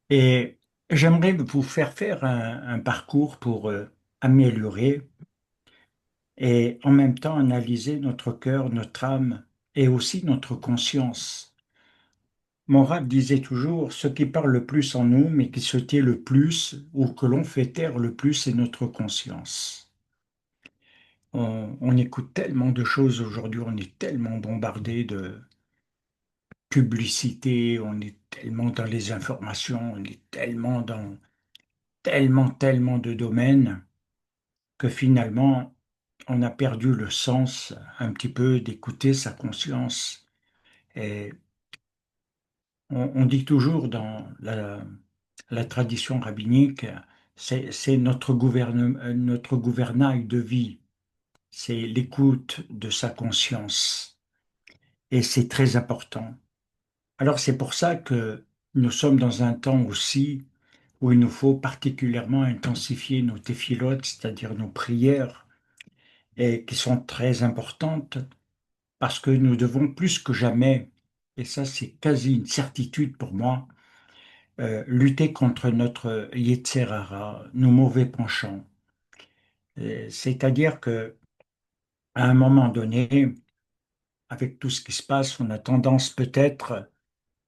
Et j'aimerais vous faire faire un parcours pour améliorer et en même temps analyser notre cœur, notre âme et aussi notre conscience. Mon rab disait toujours, ce qui parle le plus en nous, mais qui se tait le plus ou que l'on fait taire le plus, c'est notre conscience. On écoute tellement de choses aujourd'hui, on est tellement bombardé de publicité, on est tellement dans les informations, on est tellement dans tellement de domaines que finalement, on a perdu le sens un petit peu d'écouter sa conscience. Et on dit toujours dans la tradition rabbinique, c'est notre gouvernail de vie, c'est l'écoute de sa conscience. Et c'est très important. Alors c'est pour ça que nous sommes dans un temps aussi où il nous faut particulièrement intensifier nos téphilotes, c'est-à-dire nos prières, et qui sont très importantes parce que nous devons plus que jamais, et ça c'est quasi une certitude pour moi, lutter contre notre Yetzer Hara, nos mauvais penchants. C'est-à-dire que à un moment donné, avec tout ce qui se passe, on a tendance peut-être,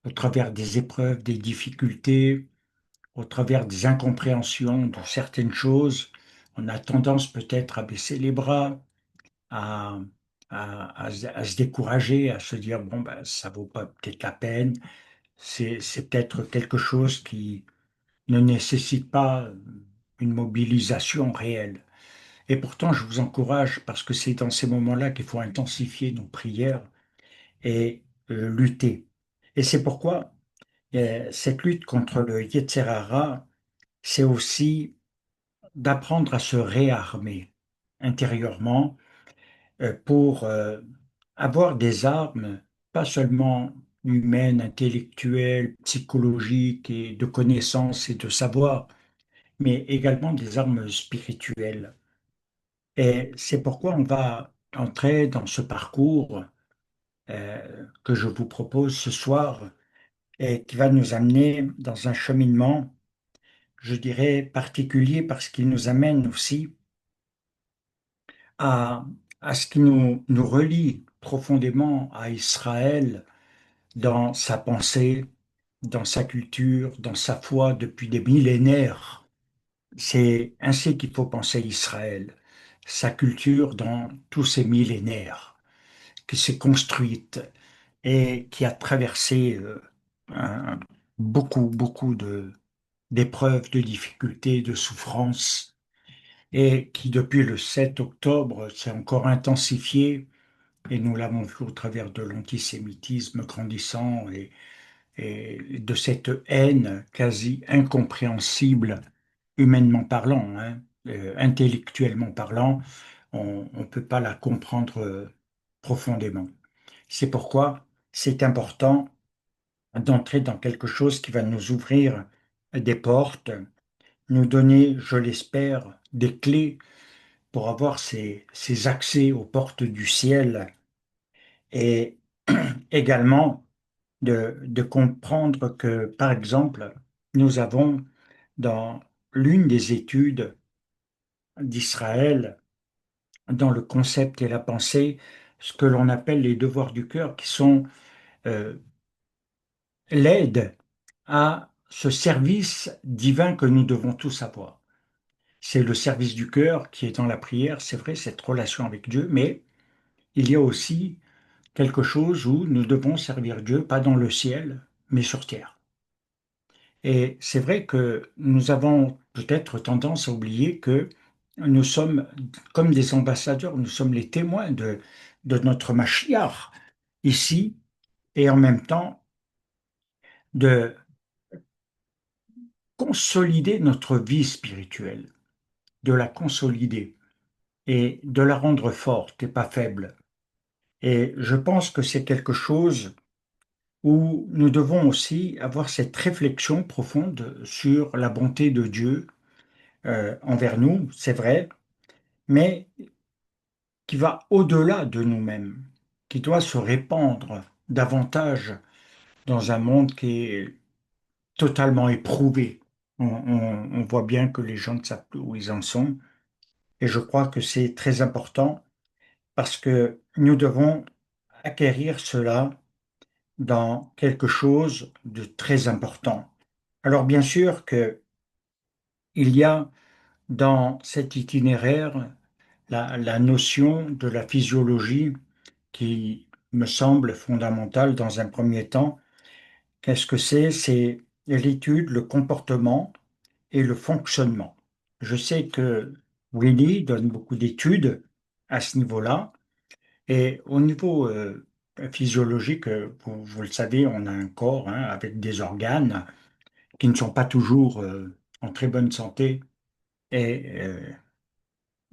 au travers des épreuves, des difficultés, au travers des incompréhensions de certaines choses, on a tendance peut-être à baisser les bras, à, à se décourager, à se dire, bon, ben, ça vaut pas peut-être la peine, c'est peut-être quelque chose qui ne nécessite pas une mobilisation réelle. Et pourtant, je vous encourage, parce que c'est dans ces moments-là qu'il faut intensifier nos prières et lutter. Et c'est pourquoi cette lutte contre le Yetzer Hara, c'est aussi d'apprendre à se réarmer intérieurement pour avoir des armes, pas seulement humaines, intellectuelles, psychologiques et de connaissances et de savoir, mais également des armes spirituelles. Et c'est pourquoi on va entrer dans ce parcours que je vous propose ce soir et qui va nous amener dans un cheminement, je dirais, particulier parce qu'il nous amène aussi à, à ce qui nous relie profondément à Israël dans sa pensée, dans sa culture, dans sa foi depuis des millénaires. C'est ainsi qu'il faut penser Israël, sa culture dans tous ces millénaires, qui s'est construite et qui a traversé un- beaucoup d'épreuves, de difficultés, de souffrances, et qui depuis le 7 octobre s'est encore intensifié, et nous l'avons vu au travers de l'antisémitisme grandissant et de cette haine quasi incompréhensible, humainement parlant, hein, intellectuellement parlant, on ne peut pas la comprendre profondément. C'est pourquoi c'est important d'entrer dans quelque chose qui va nous ouvrir des portes, nous donner, je l'espère, des clés pour avoir ces accès aux portes du ciel et également de comprendre que, par exemple, nous avons dans l'une des études d'Israël, dans le concept et la pensée, ce que l'on appelle les devoirs du cœur, qui sont euh, l'aide à ce service divin que nous devons tous avoir. C'est le service du cœur qui est dans la prière, c'est vrai, cette relation avec Dieu, mais il y a aussi quelque chose où nous devons servir Dieu, pas dans le ciel, mais sur terre. Et c'est vrai que nous avons peut-être tendance à oublier que nous sommes comme des ambassadeurs, nous sommes les témoins de notre Mashiach ici, et en même temps de consolider notre vie spirituelle, de la consolider et de la rendre forte et pas faible. Et je pense que c'est quelque chose où nous devons aussi avoir cette réflexion profonde sur la bonté de Dieu envers nous, c'est vrai, mais qui va au-delà de nous-mêmes, qui doit se répandre davantage dans un monde qui est totalement éprouvés. On voit bien que les gens ne savent plus où ils en sont. Et je crois que c'est très important parce que nous devons acquérir cela dans quelque chose de très important. Alors bien sûr que il y a dans cet itinéraire la notion de la physiologie qui me semble fondamentale dans un premier temps. Qu'est-ce que c'est? C'est l'étude, le comportement et le fonctionnement. Je sais que Willy donne beaucoup d'études à ce niveau-là. Et au niveau physiologique, vous le savez, on a un corps hein, avec des organes qui ne sont pas toujours en très bonne santé. Et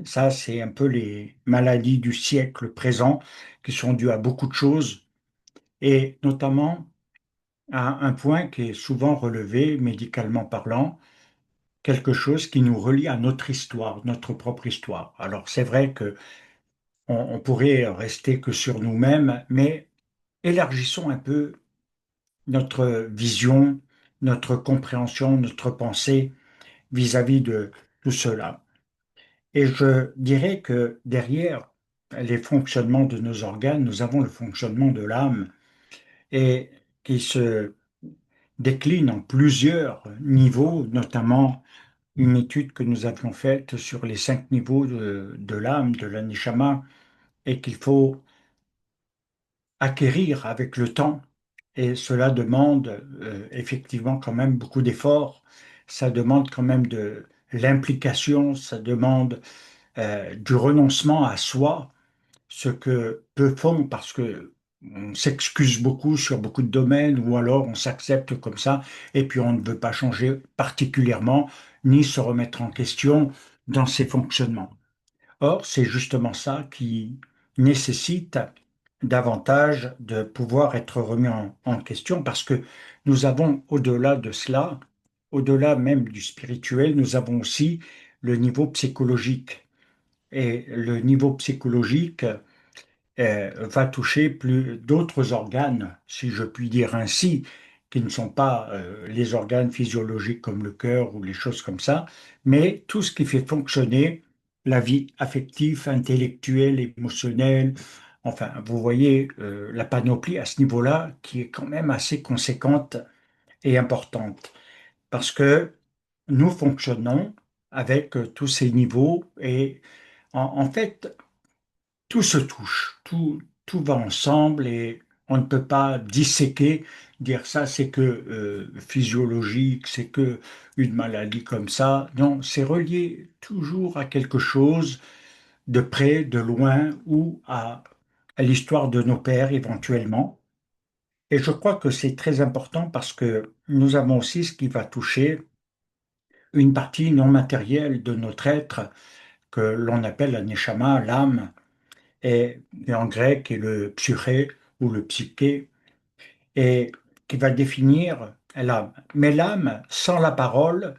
ça, c'est un peu les maladies du siècle présent qui sont dues à beaucoup de choses et notamment à un point qui est souvent relevé médicalement parlant, quelque chose qui nous relie à notre histoire, notre propre histoire. Alors c'est vrai que on pourrait rester que sur nous-mêmes, mais élargissons un peu notre vision, notre compréhension, notre pensée vis-à-vis de tout cela. Et je dirais que derrière les fonctionnements de nos organes, nous avons le fonctionnement de l'âme et qui se décline en plusieurs niveaux, notamment une étude que nous avions faite sur les 5 niveaux de l'âme, de l'anishama, et qu'il faut acquérir avec le temps. Et cela demande effectivement quand même beaucoup d'efforts. Ça demande quand même de l'implication, ça demande du renoncement à soi, ce que peu font parce que on s'excuse beaucoup sur beaucoup de domaines ou alors on s'accepte comme ça et puis on ne veut pas changer particulièrement ni se remettre en question dans ses fonctionnements. Or, c'est justement ça qui nécessite davantage de pouvoir être remis en question parce que nous avons au-delà de cela, au-delà même du spirituel, nous avons aussi le niveau psychologique. Et le niveau psychologique va toucher plus d'autres organes, si je puis dire ainsi, qui ne sont pas les organes physiologiques comme le cœur ou les choses comme ça, mais tout ce qui fait fonctionner la vie affective, intellectuelle, émotionnelle. Enfin, vous voyez la panoplie à ce niveau-là qui est quand même assez conséquente et importante, parce que nous fonctionnons avec tous ces niveaux et en fait, tout se touche, tout va ensemble et on ne peut pas disséquer, dire ça c'est que physiologique, c'est que une maladie comme ça. Non, c'est relié toujours à quelque chose de près, de loin ou à l'histoire de nos pères éventuellement. Et je crois que c'est très important parce que nous avons aussi ce qui va toucher une partie non matérielle de notre être que l'on appelle la neshama, l'âme, et en grec est le psyché ou le psyché, et qui va définir l'âme. Mais l'âme, sans la parole,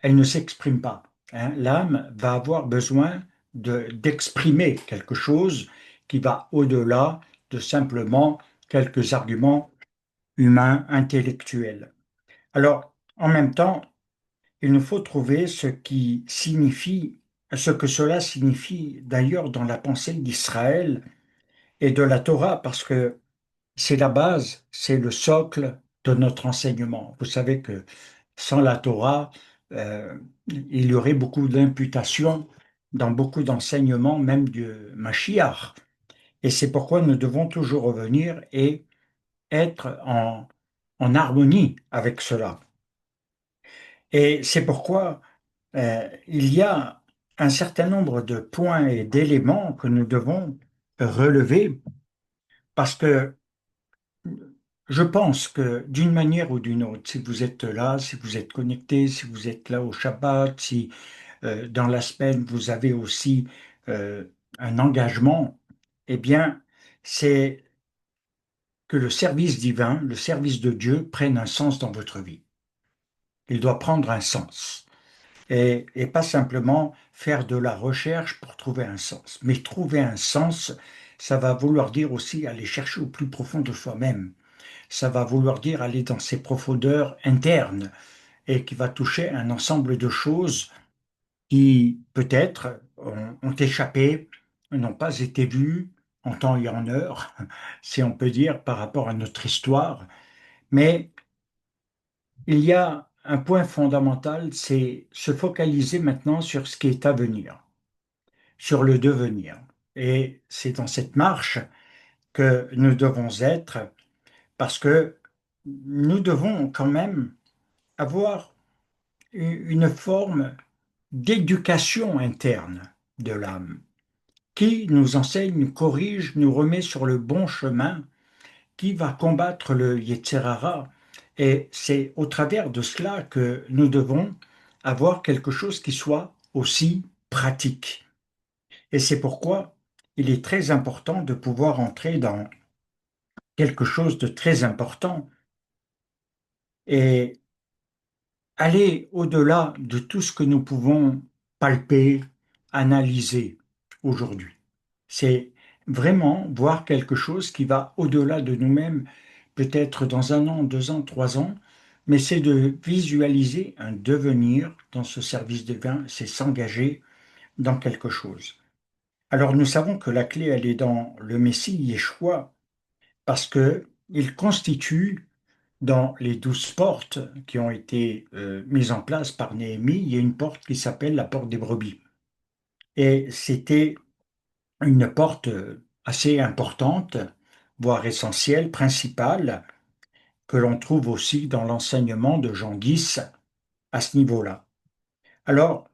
elle ne s'exprime pas. Hein. L'âme va avoir besoin d'exprimer quelque chose qui va au-delà de simplement quelques arguments humains, intellectuels. Alors, en même temps, il nous faut trouver ce qui signifie, ce que cela signifie d'ailleurs dans la pensée d'Israël et de la Torah, parce que c'est la base, c'est le socle de notre enseignement. Vous savez que sans la Torah, il y aurait beaucoup d'imputations dans beaucoup d'enseignements, même du Mashiach. Et c'est pourquoi nous devons toujours revenir et être en harmonie avec cela. Et c'est pourquoi il y a un certain nombre de points et d'éléments que nous devons relever parce que je pense que d'une manière ou d'une autre, si vous êtes là, si vous êtes connecté, si vous êtes là au Shabbat, si dans la semaine vous avez aussi euh, un engagement, eh bien, c'est que le service divin, le service de Dieu prenne un sens dans votre vie. Il doit prendre un sens et pas simplement faire de la recherche pour trouver un sens. Mais trouver un sens, ça va vouloir dire aussi aller chercher au plus profond de soi-même. ça va vouloir dire aller dans ses profondeurs internes et qui va toucher un ensemble de choses qui peut-être ont échappé, n'ont pas été vues en temps et en heure, si on peut dire, par rapport à notre histoire. Mais il y a un point fondamental, c'est se focaliser maintenant sur ce qui est à venir, sur le devenir. Et c'est dans cette marche que nous devons être, parce que nous devons quand même avoir une forme d'éducation interne de l'âme qui nous enseigne, nous corrige, nous remet sur le bon chemin, qui va combattre le Yetzirara. Et c'est au travers de cela que nous devons avoir quelque chose qui soit aussi pratique. Et c'est pourquoi il est très important de pouvoir entrer dans quelque chose de très important et aller au-delà de tout ce que nous pouvons palper, analyser aujourd'hui. C'est vraiment voir quelque chose qui va au-delà de nous-mêmes, peut-être dans un an, 2 ans, 3 ans, mais c'est de visualiser un devenir dans ce service divin, c'est s'engager dans quelque chose. Alors nous savons que la clé, elle est dans le Messie Yeshua, parce que il constitue dans les 12 portes qui ont été mises en place par Néhémie, il y a une porte qui s'appelle la porte des brebis. Et c'était une porte assez importante, voire essentielle, principale, que l'on trouve aussi dans l'enseignement de Jean 10 à ce niveau-là. Alors,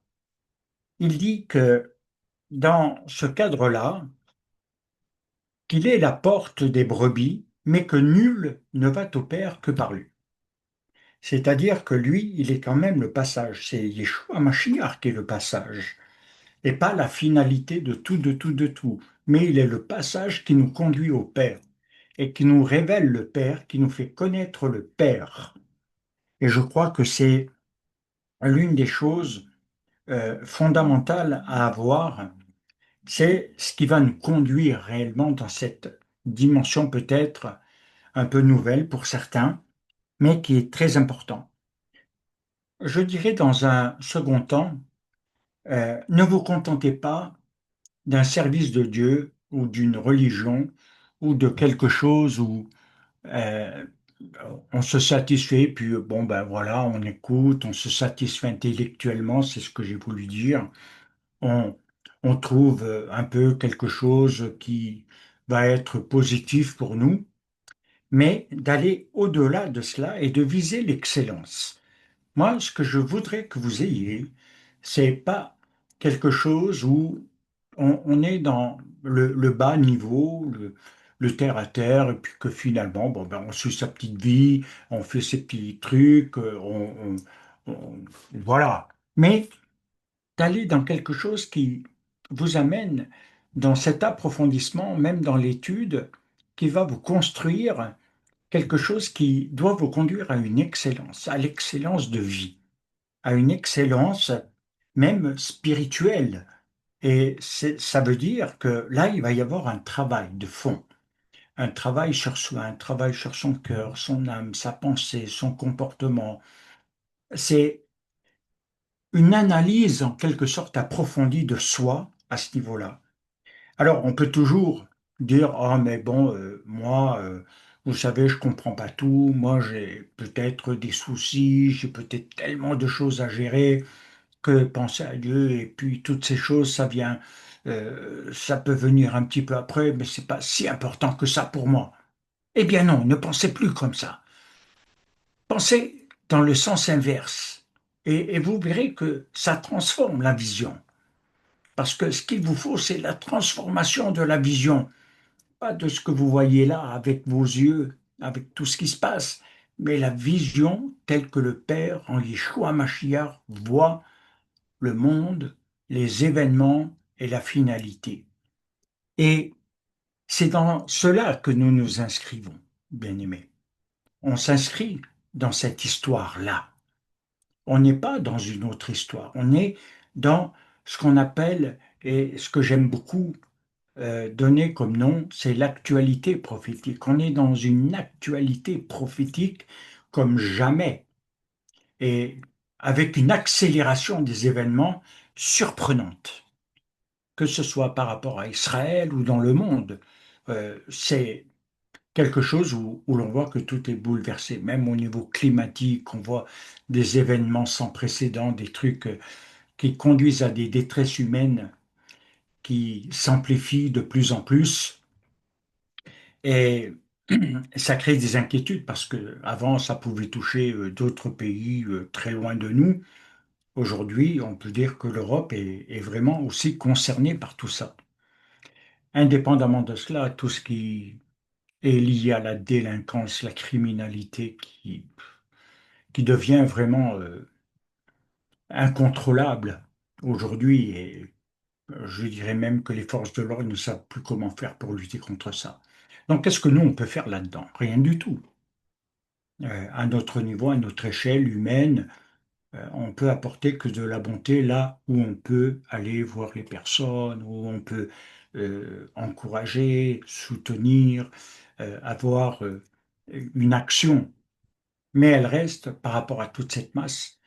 il dit que dans ce cadre-là, qu'il est la porte des brebis, mais que nul ne va au Père que par lui. C'est-à-dire que lui, il est quand même le passage. C'est Yeshua Mashiach qui est le passage, et pas la finalité de tout, de tout, de tout. Mais il est le passage qui nous conduit au Père et qui nous révèle le Père, qui nous fait connaître le Père. Et je crois que c'est l'une des choses fondamentales à avoir, c'est ce qui va nous conduire réellement dans cette dimension peut-être un peu nouvelle pour certains, mais qui est très important. Je dirais dans un second temps, ne vous contentez pas d'un service de Dieu ou d'une religion ou de quelque chose où euh, on se satisfait, puis bon ben voilà, on écoute, on se satisfait intellectuellement, c'est ce que j'ai voulu dire. On, on trouve un peu quelque chose qui va être positif pour nous, mais d'aller au-delà de cela et de viser l'excellence. Moi, ce que je voudrais que vous ayez, c'est pas quelque chose où on est dans le bas niveau, le terre à terre, et puis que finalement, bon, ben, on suit sa petite vie, on fait ses petits trucs, voilà. Mais d'aller dans quelque chose qui vous amène dans cet approfondissement, même dans l'étude, qui va vous construire quelque chose qui doit vous conduire à une excellence, à l'excellence de vie, à une excellence même spirituelle. Et ça veut dire que là, il va y avoir un travail de fond, un travail sur soi, un travail sur son cœur, son âme, sa pensée, son comportement. C'est une analyse en quelque sorte approfondie de soi à ce niveau-là. Alors, on peut toujours dire, ah, mais bon, moi, vous savez, je comprends pas tout, moi, j'ai peut-être des soucis, j'ai peut-être tellement de choses à gérer que penser à Dieu et puis toutes ces choses, ça peut venir un petit peu après, mais c'est pas si important que ça pour moi. Eh bien non, ne pensez plus comme ça. Pensez dans le sens inverse et vous verrez que ça transforme la vision. Parce que ce qu'il vous faut, c'est la transformation de la vision, pas de ce que vous voyez là avec vos yeux, avec tout ce qui se passe, mais la vision telle que le Père en Yeshua Mashiach voit le monde, les événements et la finalité. Et c'est dans cela que nous nous inscrivons, bien-aimés. On s'inscrit dans cette histoire-là. On n'est pas dans une autre histoire. On est dans ce qu'on appelle, et ce que j'aime beaucoup, donné comme nom, c'est l'actualité prophétique. On est dans une actualité prophétique comme jamais et avec une accélération des événements surprenante, que ce soit par rapport à Israël ou dans le monde. C'est quelque chose où l'on voit que tout est bouleversé, même au niveau climatique, on voit des événements sans précédent, des trucs qui conduisent à des détresses humaines qui s'amplifient de plus en plus. Et ça crée des inquiétudes parce que avant ça pouvait toucher d'autres pays très loin de nous. Aujourd'hui, on peut dire que l'Europe est vraiment aussi concernée par tout ça. Indépendamment de cela, tout ce qui est lié à la délinquance, la criminalité qui devient vraiment incontrôlable aujourd'hui. Et je dirais même que les forces de l'ordre ne savent plus comment faire pour lutter contre ça. Donc, qu'est-ce que nous, on peut faire là-dedans? Rien du tout. À notre niveau, à notre échelle humaine, on peut apporter que de la bonté là où on peut aller voir les personnes, où on peut encourager, soutenir, avoir une action. Mais elle reste, par rapport à toute cette masse,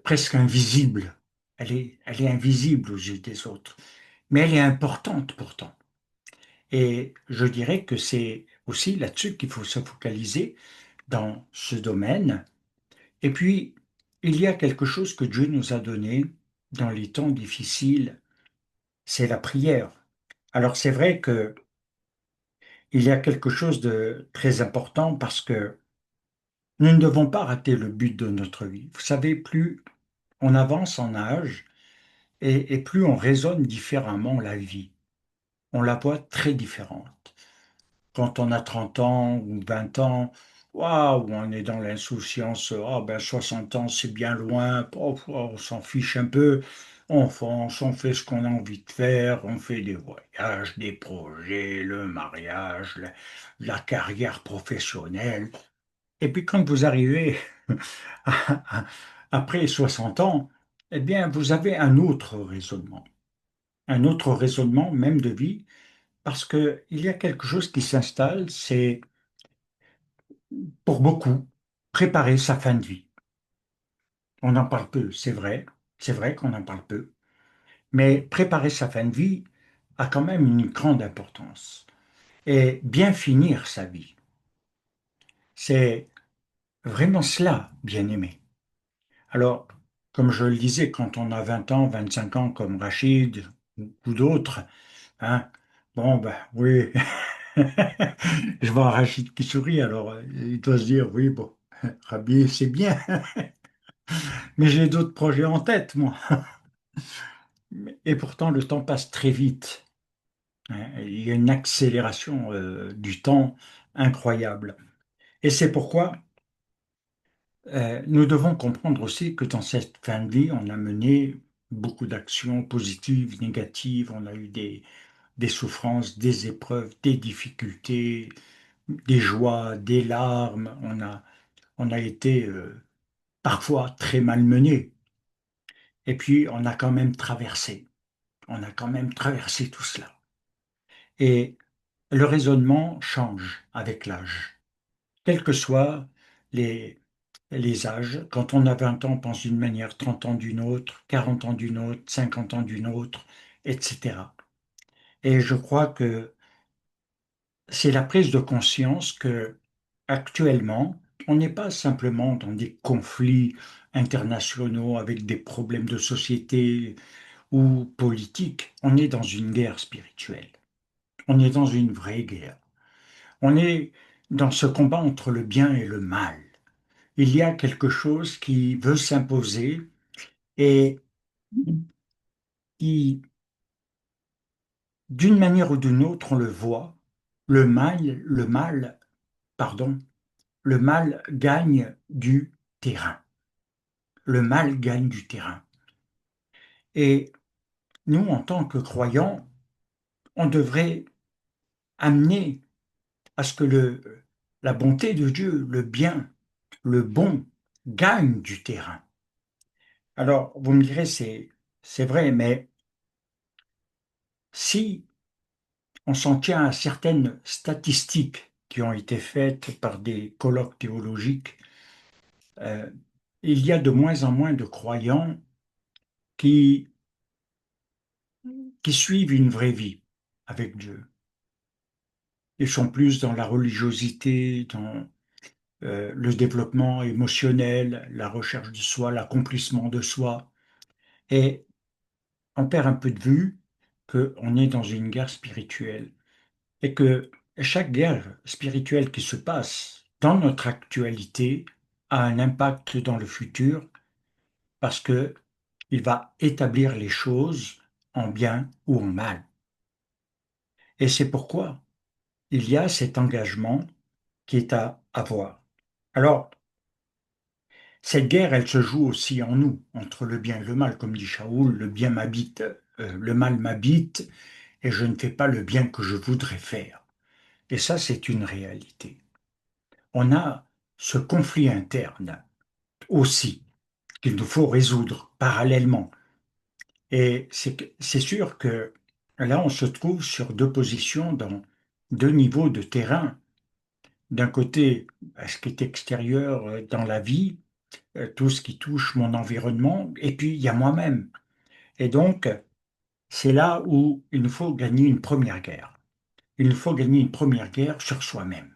presque invisible. Elle est invisible aux yeux des autres, mais elle est importante pourtant. Et je dirais que c'est aussi là-dessus qu'il faut se focaliser dans ce domaine. Et puis, il y a quelque chose que Dieu nous a donné dans les temps difficiles, c'est la prière. Alors c'est vrai que il y a quelque chose de très important parce que nous ne devons pas rater le but de notre vie. Vous savez, plus on avance en âge et plus on raisonne différemment la vie. On la voit très différente. Quand on a 30 ans ou 20 ans, waouh, on est dans l'insouciance, ah ben 60 ans c'est bien loin, oh, on s'en fiche un peu, on fonce, on fait ce qu'on a envie de faire, on fait des voyages, des projets, le mariage, la carrière professionnelle. Et puis quand vous arrivez après 60 ans, eh bien vous avez un autre raisonnement même de vie, parce qu'il y a quelque chose qui s'installe, c'est pour beaucoup, préparer sa fin de vie. On en parle peu, c'est vrai qu'on en parle peu, mais préparer sa fin de vie a quand même une grande importance. Et bien finir sa vie, c'est vraiment cela, bien aimé. Alors, comme je le disais, quand on a 20 ans, 25 ans, comme Rachid ou d'autres, hein, bon, ben oui, je vois Rachid qui sourit, alors il doit se dire, oui, bon, Rabbi, c'est bien, mais j'ai d'autres projets en tête, moi. Et pourtant, le temps passe très vite, hein. Il y a une accélération du temps incroyable. Et c'est pourquoi nous devons comprendre aussi que dans cette fin de vie, on a mené beaucoup d'actions positives, négatives, on a eu des souffrances, des épreuves, des difficultés, des joies, des larmes. On a été parfois très malmenés. Et puis, on a quand même traversé. On a quand même traversé tout cela. Et le raisonnement change avec l'âge. Quels que soient les, les âges, quand on a 20 ans, on pense d'une manière, 30 ans d'une autre, 40 ans d'une autre, 50 ans d'une autre, etc. Et je crois que c'est la prise de conscience que actuellement, on n'est pas simplement dans des conflits internationaux avec des problèmes de société ou politiques, on est dans une guerre spirituelle. On est dans une vraie guerre. On est dans ce combat entre le bien et le mal. Il y a quelque chose qui veut s'imposer et qui, d'une manière ou d'une autre, on le voit, le mal, pardon, le mal gagne du terrain. Le mal gagne du terrain. Et nous, en tant que croyants, on devrait amener à ce que la bonté de Dieu, le bien, le bon, gagne du terrain. Alors, vous me direz, c'est vrai, mais si on s'en tient à certaines statistiques qui ont été faites par des colloques théologiques. Euh, il y a de moins en moins de croyants qui, qui suivent une vraie vie avec Dieu. Ils sont plus dans la religiosité, dans le développement émotionnel, la recherche de soi, l'accomplissement de soi. Et on perd un peu de vue qu'on est dans une guerre spirituelle et que chaque guerre spirituelle qui se passe dans notre actualité a un impact dans le futur parce que il va établir les choses en bien ou en mal. Et c'est pourquoi il y a cet engagement qui est à avoir. Alors, cette guerre, elle se joue aussi en nous, entre le bien et le mal, comme dit Shaoul, le bien m'habite, le mal m'habite, et je ne fais pas le bien que je voudrais faire. Et ça, c'est une réalité. On a ce conflit interne aussi qu'il nous faut résoudre parallèlement. Et c'est sûr que là, on se trouve sur deux positions dans deux niveaux de terrain. D'un côté, ce qui est extérieur dans la vie, tout ce qui touche mon environnement, et puis il y a moi-même. Et donc, c'est là où il nous faut gagner une première guerre. Il nous faut gagner une première guerre sur soi-même.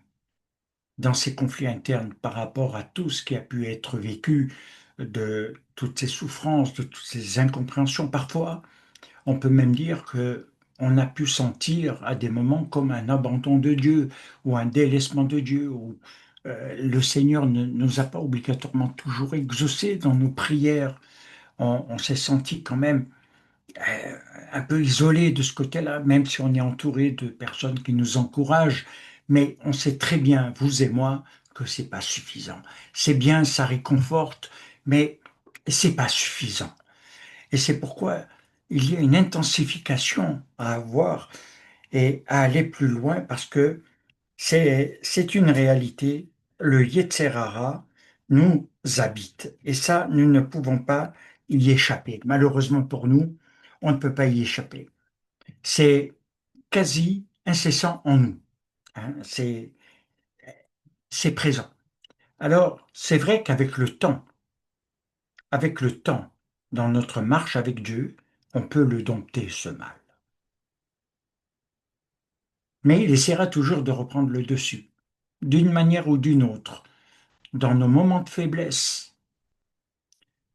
Dans ces conflits internes par rapport à tout ce qui a pu être vécu, de toutes ces souffrances, de toutes ces incompréhensions. Parfois, on peut même dire que on a pu sentir à des moments comme un abandon de Dieu ou un délaissement de Dieu, où le Seigneur ne nous a pas obligatoirement toujours exaucés dans nos prières. On s'est senti quand même euh, un peu isolé de ce côté-là, même si on est entouré de personnes qui nous encouragent. Mais on sait très bien, vous et moi, que c'est pas suffisant. C'est bien, ça réconforte, mais c'est pas suffisant. Et c'est pourquoi il y a une intensification à avoir et à aller plus loin parce que c'est une réalité. Le Yetzerara nous habite et ça, nous ne pouvons pas y échapper. Malheureusement pour nous, on ne peut pas y échapper. C'est quasi incessant en nous, hein. C'est présent. Alors, c'est vrai avec le temps, dans notre marche avec Dieu, on peut le dompter, ce mal. Mais il essaiera toujours de reprendre le dessus, d'une manière ou d'une autre, dans nos moments de faiblesse,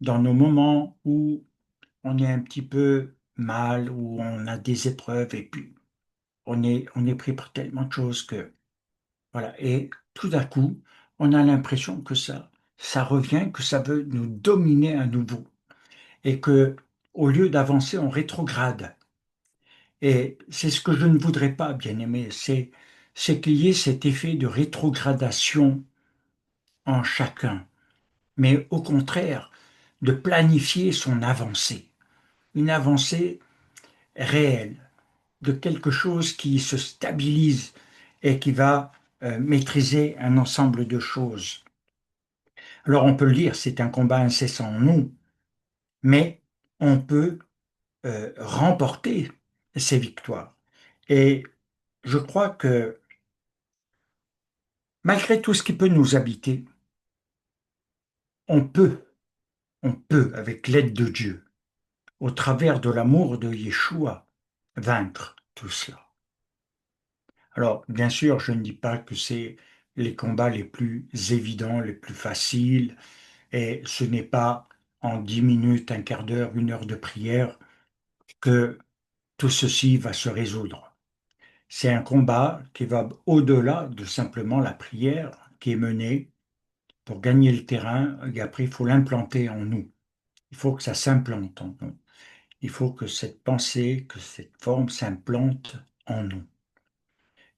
dans nos moments où on est un petit peu mal, où on a des épreuves, et puis on est pris par tellement de choses que, voilà. Et tout d'un coup, on a l'impression que ça revient, que ça veut nous dominer à nouveau, et que, au lieu d'avancer, on rétrograde. Et c'est ce que je ne voudrais pas, bien aimé, c'est qu'il y ait cet effet de rétrogradation en chacun, mais au contraire, de planifier son avancée, une avancée réelle, de quelque chose qui se stabilise et qui va maîtriser un ensemble de choses. Alors on peut le dire, c'est un combat incessant en nous, mais on peut remporter ces victoires. Et je crois que malgré tout ce qui peut nous habiter, on peut, on peut, avec l'aide de Dieu, au travers de l'amour de Yeshua, vaincre tout cela. Alors, bien sûr, je ne dis pas que c'est les combats les plus évidents, les plus faciles, et ce n'est pas en 10 minutes, un quart d'heure, une heure de prière que tout ceci va se résoudre. C'est un combat qui va au-delà de simplement la prière qui est menée pour gagner le terrain, et après il faut l'implanter en nous. Il faut que ça s'implante en nous. Il faut que cette pensée, que cette forme s'implante en nous.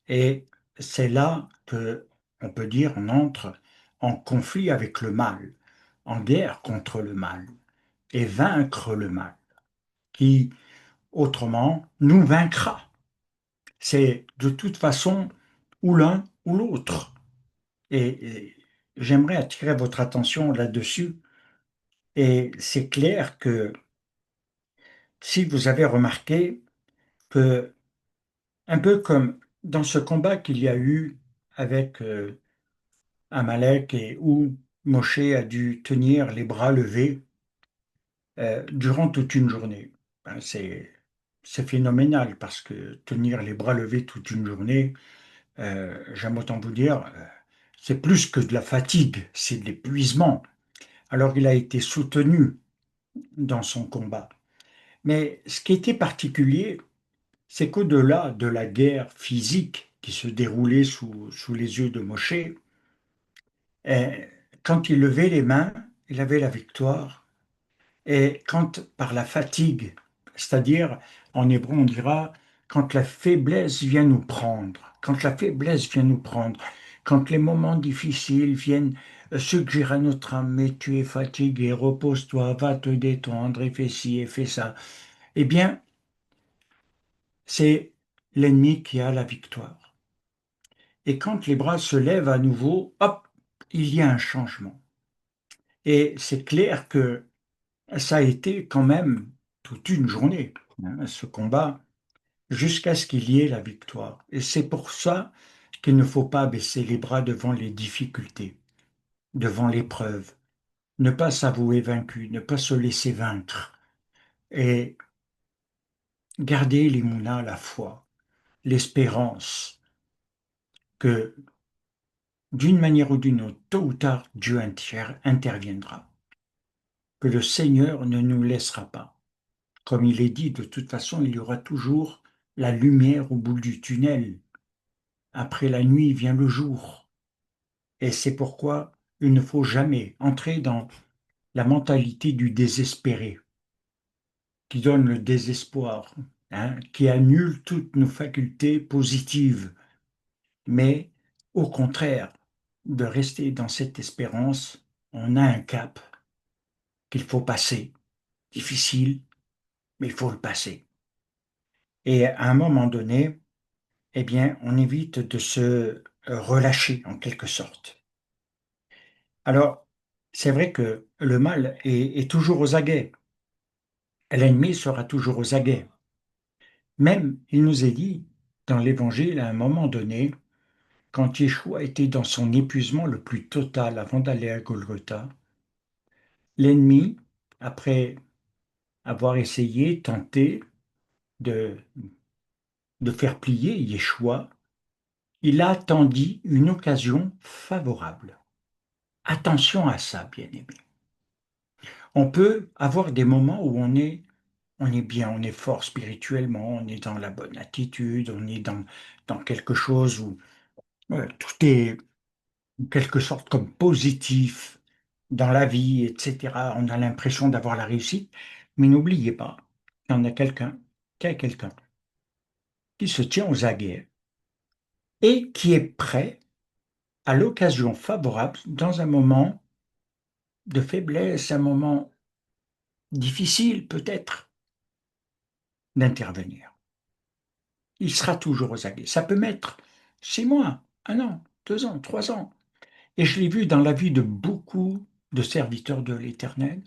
Et c'est là que, on peut dire, on entre en conflit avec le mal, en guerre contre le mal, et vaincre le mal, qui, autrement, nous vaincra. C'est de toute façon ou l'un ou l'autre. Et j'aimerais attirer votre attention là-dessus. Et c'est clair que si vous avez remarqué que Un peu comme dans ce combat qu'il y a eu avec Amalek et où Moshe a dû tenir les bras levés durant toute une journée. Ben, c'est phénoménal parce que tenir les bras levés toute une journée, j'aime autant vous dire, c'est plus que de la fatigue, c'est de l'épuisement. Alors il a été soutenu dans son combat. Mais ce qui était particulier, c'est qu'au-delà de la guerre physique qui se déroulait sous les yeux de Moshe, eh, quand il levait les mains, il avait la victoire. Et quand par la fatigue, c'est-à-dire en hébreu on dira quand la faiblesse vient nous prendre, quand la faiblesse vient nous prendre, quand les moments difficiles viennent suggérer à notre âme, mais tu es fatigué, repose-toi, va te détendre, et fais ci et fais ça, eh bien, c'est l'ennemi qui a la victoire. Et quand les bras se lèvent à nouveau, hop, il y a un changement. Et c'est clair que ça a été quand même toute une journée, hein, ce combat, jusqu'à ce qu'il y ait la victoire. Et c'est pour ça qu'il ne faut pas baisser les bras devant les difficultés, devant l'épreuve, ne pas s'avouer vaincu, ne pas se laisser vaincre, et garder l'imouna, la foi, l'espérance que d'une manière ou d'une autre, tôt ou tard, Dieu interviendra, que le Seigneur ne nous laissera pas. Comme il est dit, de toute façon, il y aura toujours la lumière au bout du tunnel. Après la nuit vient le jour. Et c'est pourquoi il ne faut jamais entrer dans la mentalité du désespéré, qui donne le désespoir, hein, qui annule toutes nos facultés positives, mais au contraire, de rester dans cette espérance, on a un cap qu'il faut passer, difficile, mais il faut le passer. Et à un moment donné, eh bien, on évite de se relâcher en quelque sorte. Alors, c'est vrai que le mal est toujours aux aguets. L'ennemi sera toujours aux aguets. Même, il nous est dit dans l'Évangile, à un moment donné, quand Yeshua était dans son épuisement le plus total avant d'aller à Golgotha, l'ennemi, après avoir essayé, tenté de, de faire plier Yeshua, il a attendu une occasion favorable. Attention à ça, bien-aimé. On peut avoir des moments où on est bien, on est fort spirituellement, on est dans la bonne attitude, on est dans quelque chose où tout est en quelque sorte comme positif dans la vie, etc. On a l'impression d'avoir la réussite, mais n'oubliez pas qu'il y en a quelqu'un qui se tient aux aguets et qui est prêt à l'occasion favorable dans un moment de faiblesse, un moment difficile peut-être d'intervenir. Il sera toujours aux aguets. Ça peut mettre 6 mois, 1 an, 2 ans, 3 ans. Et je l'ai vu dans la vie de beaucoup de serviteurs de l'Éternel,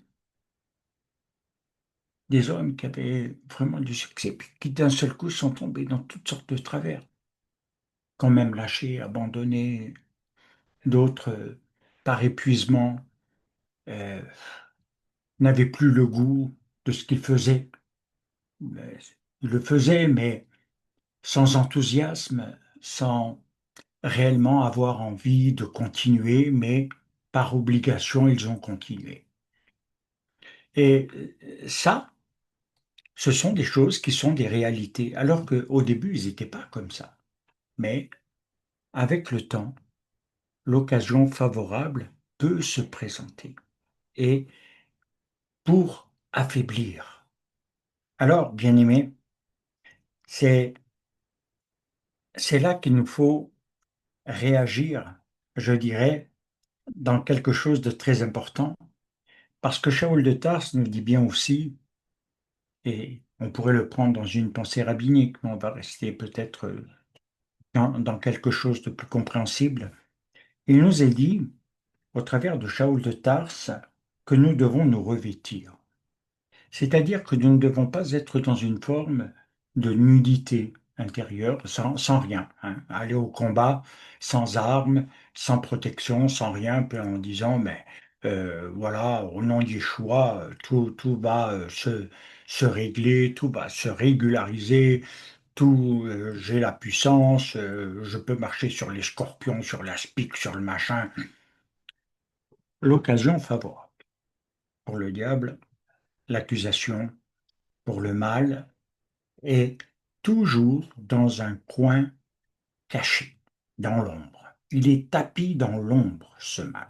des hommes qui avaient vraiment du succès, puis qui d'un seul coup sont tombés dans toutes sortes de travers, quand même lâchés, abandonnés, d'autres par épuisement, euh, n'avaient plus le goût de ce qu'ils faisaient. Ils le faisaient, mais sans enthousiasme, sans réellement avoir envie de continuer, mais par obligation, ils ont continué. Et ça, ce sont des choses qui sont des réalités, alors qu'au début, ils n'étaient pas comme ça. Mais avec le temps, l'occasion favorable peut se présenter et pour affaiblir. Alors, bien aimé, c'est c'est là qu'il nous faut réagir, je dirais, dans quelque chose de très important, parce que Shaul de Tarse nous dit bien aussi, et on pourrait le prendre dans une pensée rabbinique, mais on va rester peut-être dans quelque chose de plus compréhensible. Il nous est dit, au travers de Shaul de Tarse, que nous devons nous revêtir. C'est-à-dire que nous ne devons pas être dans une forme de nudité, intérieur, sans rien, hein. Aller au combat sans armes, sans protection, sans rien, puis en disant, mais voilà, au nom d'Yeshua, tout va se régler, tout va se régulariser, tout, j'ai la puissance, je peux marcher sur les scorpions, sur l'aspic, sur le machin. L'occasion favorable pour le diable, l'accusation pour le mal, est toujours dans un coin caché, dans l'ombre. Il est tapis dans l'ombre, ce mal.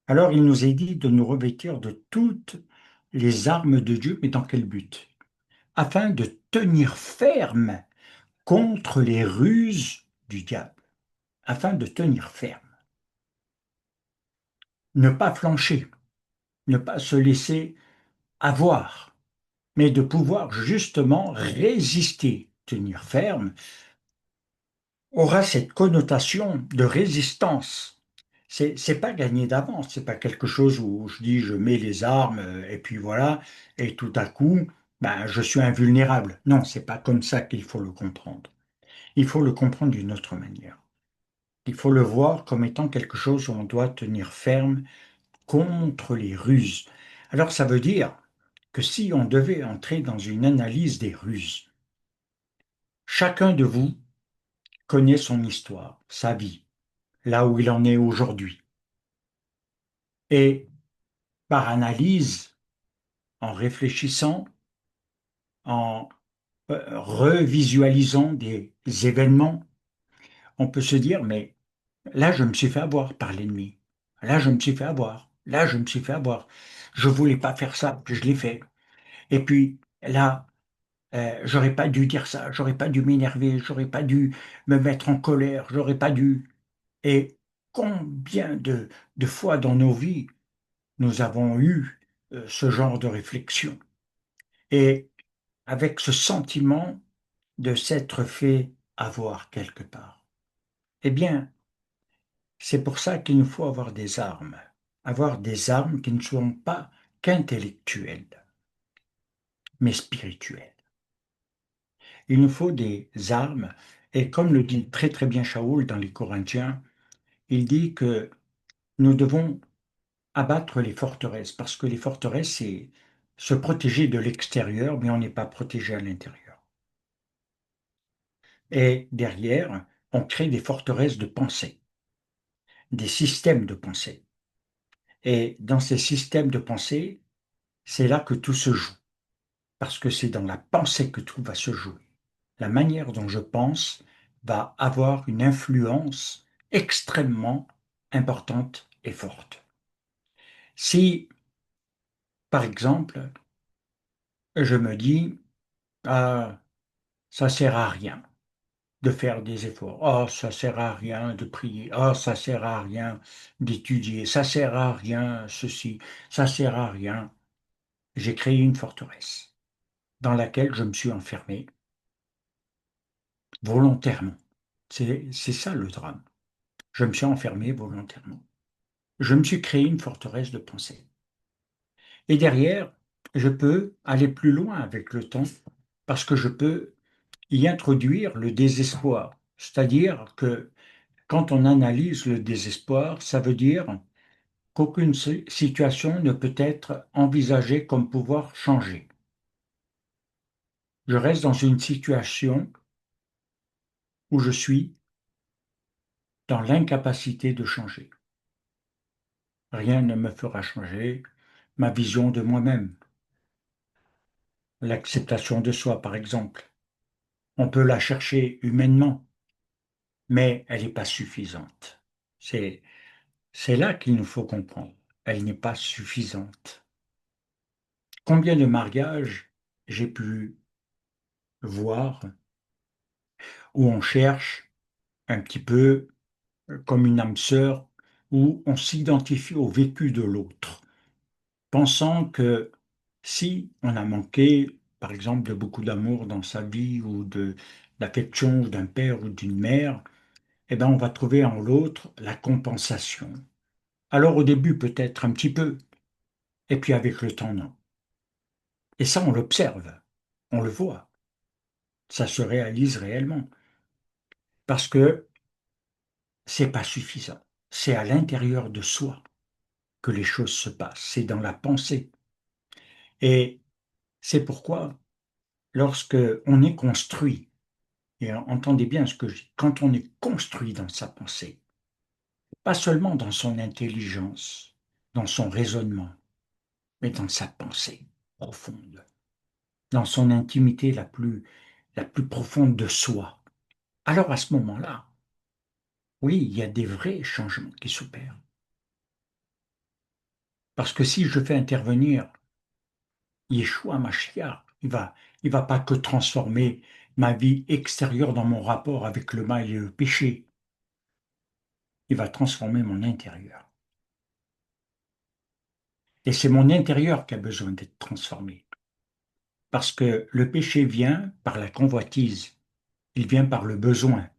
Alors il nous est dit de nous revêtir de toutes les armes de Dieu, mais dans quel but? Afin de tenir ferme contre les ruses du diable, afin de tenir ferme. Ne pas flancher, ne pas se laisser avoir, mais de pouvoir justement résister, tenir ferme, aura cette connotation de résistance. C'est pas gagné d'avance, c'est pas quelque chose où je dis je mets les armes et puis voilà, et tout à coup, ben, je suis invulnérable. Non, c'est pas comme ça qu'il faut le comprendre. Il faut le comprendre d'une autre manière. Il faut le voir comme étant quelque chose où on doit tenir ferme contre les ruses. Alors ça veut dire que si on devait entrer dans une analyse des ruses, chacun de vous connaît son histoire, sa vie, là où il en est aujourd'hui. Et par analyse, en réfléchissant, en revisualisant des événements, on peut se dire, mais là, je me suis fait avoir par l'ennemi. Là, je me suis fait avoir. Là, je me suis fait avoir. Je voulais pas faire ça, puis je l'ai fait. Et puis là, j'aurais pas dû dire ça, j'aurais pas dû m'énerver, j'aurais pas dû me mettre en colère, j'aurais pas dû. Et combien de fois dans nos vies nous avons eu ce genre de réflexion? Et avec ce sentiment de s'être fait avoir quelque part. Eh bien, c'est pour ça qu'il nous faut avoir des armes qui ne sont pas qu'intellectuelles, mais spirituelles. Il nous faut des armes, et comme le dit très très bien Shaoul dans les Corinthiens, il dit que nous devons abattre les forteresses, parce que les forteresses, c'est se protéger de l'extérieur, mais on n'est pas protégé à l'intérieur. Et derrière, on crée des forteresses de pensée, des systèmes de pensée. Et dans ces systèmes de pensée, c'est là que tout se joue, parce que c'est dans la pensée que tout va se jouer. La manière dont je pense va avoir une influence extrêmement importante et forte. Si, par exemple, je me dis, ah, ça sert à rien de faire des efforts, oh, ça sert à rien de prier, oh, ça sert à rien d'étudier, ça sert à rien ceci, ça sert à rien, j'ai créé une forteresse dans laquelle je me suis enfermé volontairement. C'est ça le drame. Je me suis enfermé volontairement. Je me suis créé une forteresse de pensée. Et derrière, je peux aller plus loin avec le temps parce que je peux y introduire le désespoir. C'est-à-dire que quand on analyse le désespoir, ça veut dire qu'aucune situation ne peut être envisagée comme pouvoir changer. Je reste dans une situation où je suis dans l'incapacité de changer. Rien ne me fera changer ma vision de moi-même, l'acceptation de soi par exemple. On peut la chercher humainement, mais elle n'est pas suffisante. C'est, c'est là qu'il nous faut comprendre. Elle n'est pas suffisante. Combien de mariages j'ai pu voir où on cherche un petit peu comme une âme sœur, où on s'identifie au vécu de l'autre, pensant que si on a manqué, par exemple, de beaucoup d'amour dans sa vie ou de l'affection d'un père ou d'une mère, eh ben, on va trouver en l'autre la compensation. Alors au début, peut-être un petit peu, et puis avec le temps, non. Et ça, on l'observe, on le voit. ça se réalise réellement. Parce que c'est pas suffisant. C'est à l'intérieur de soi que les choses se passent. C'est dans la pensée. Et c'est pourquoi, lorsque on est construit, et entendez bien ce que je dis, quand on est construit dans sa pensée, pas seulement dans son intelligence, dans son raisonnement, mais dans sa pensée profonde, dans son intimité la plus profonde de soi. Alors à ce moment-là, oui, il y a des vrais changements qui s'opèrent. Parce que si je fais intervenir Yeshua Mashiach, il va pas que transformer ma vie extérieure dans mon rapport avec le mal et le péché, il va transformer mon intérieur. Et c'est mon intérieur qui a besoin d'être transformé. Parce que le péché vient par la convoitise, il vient par le besoin,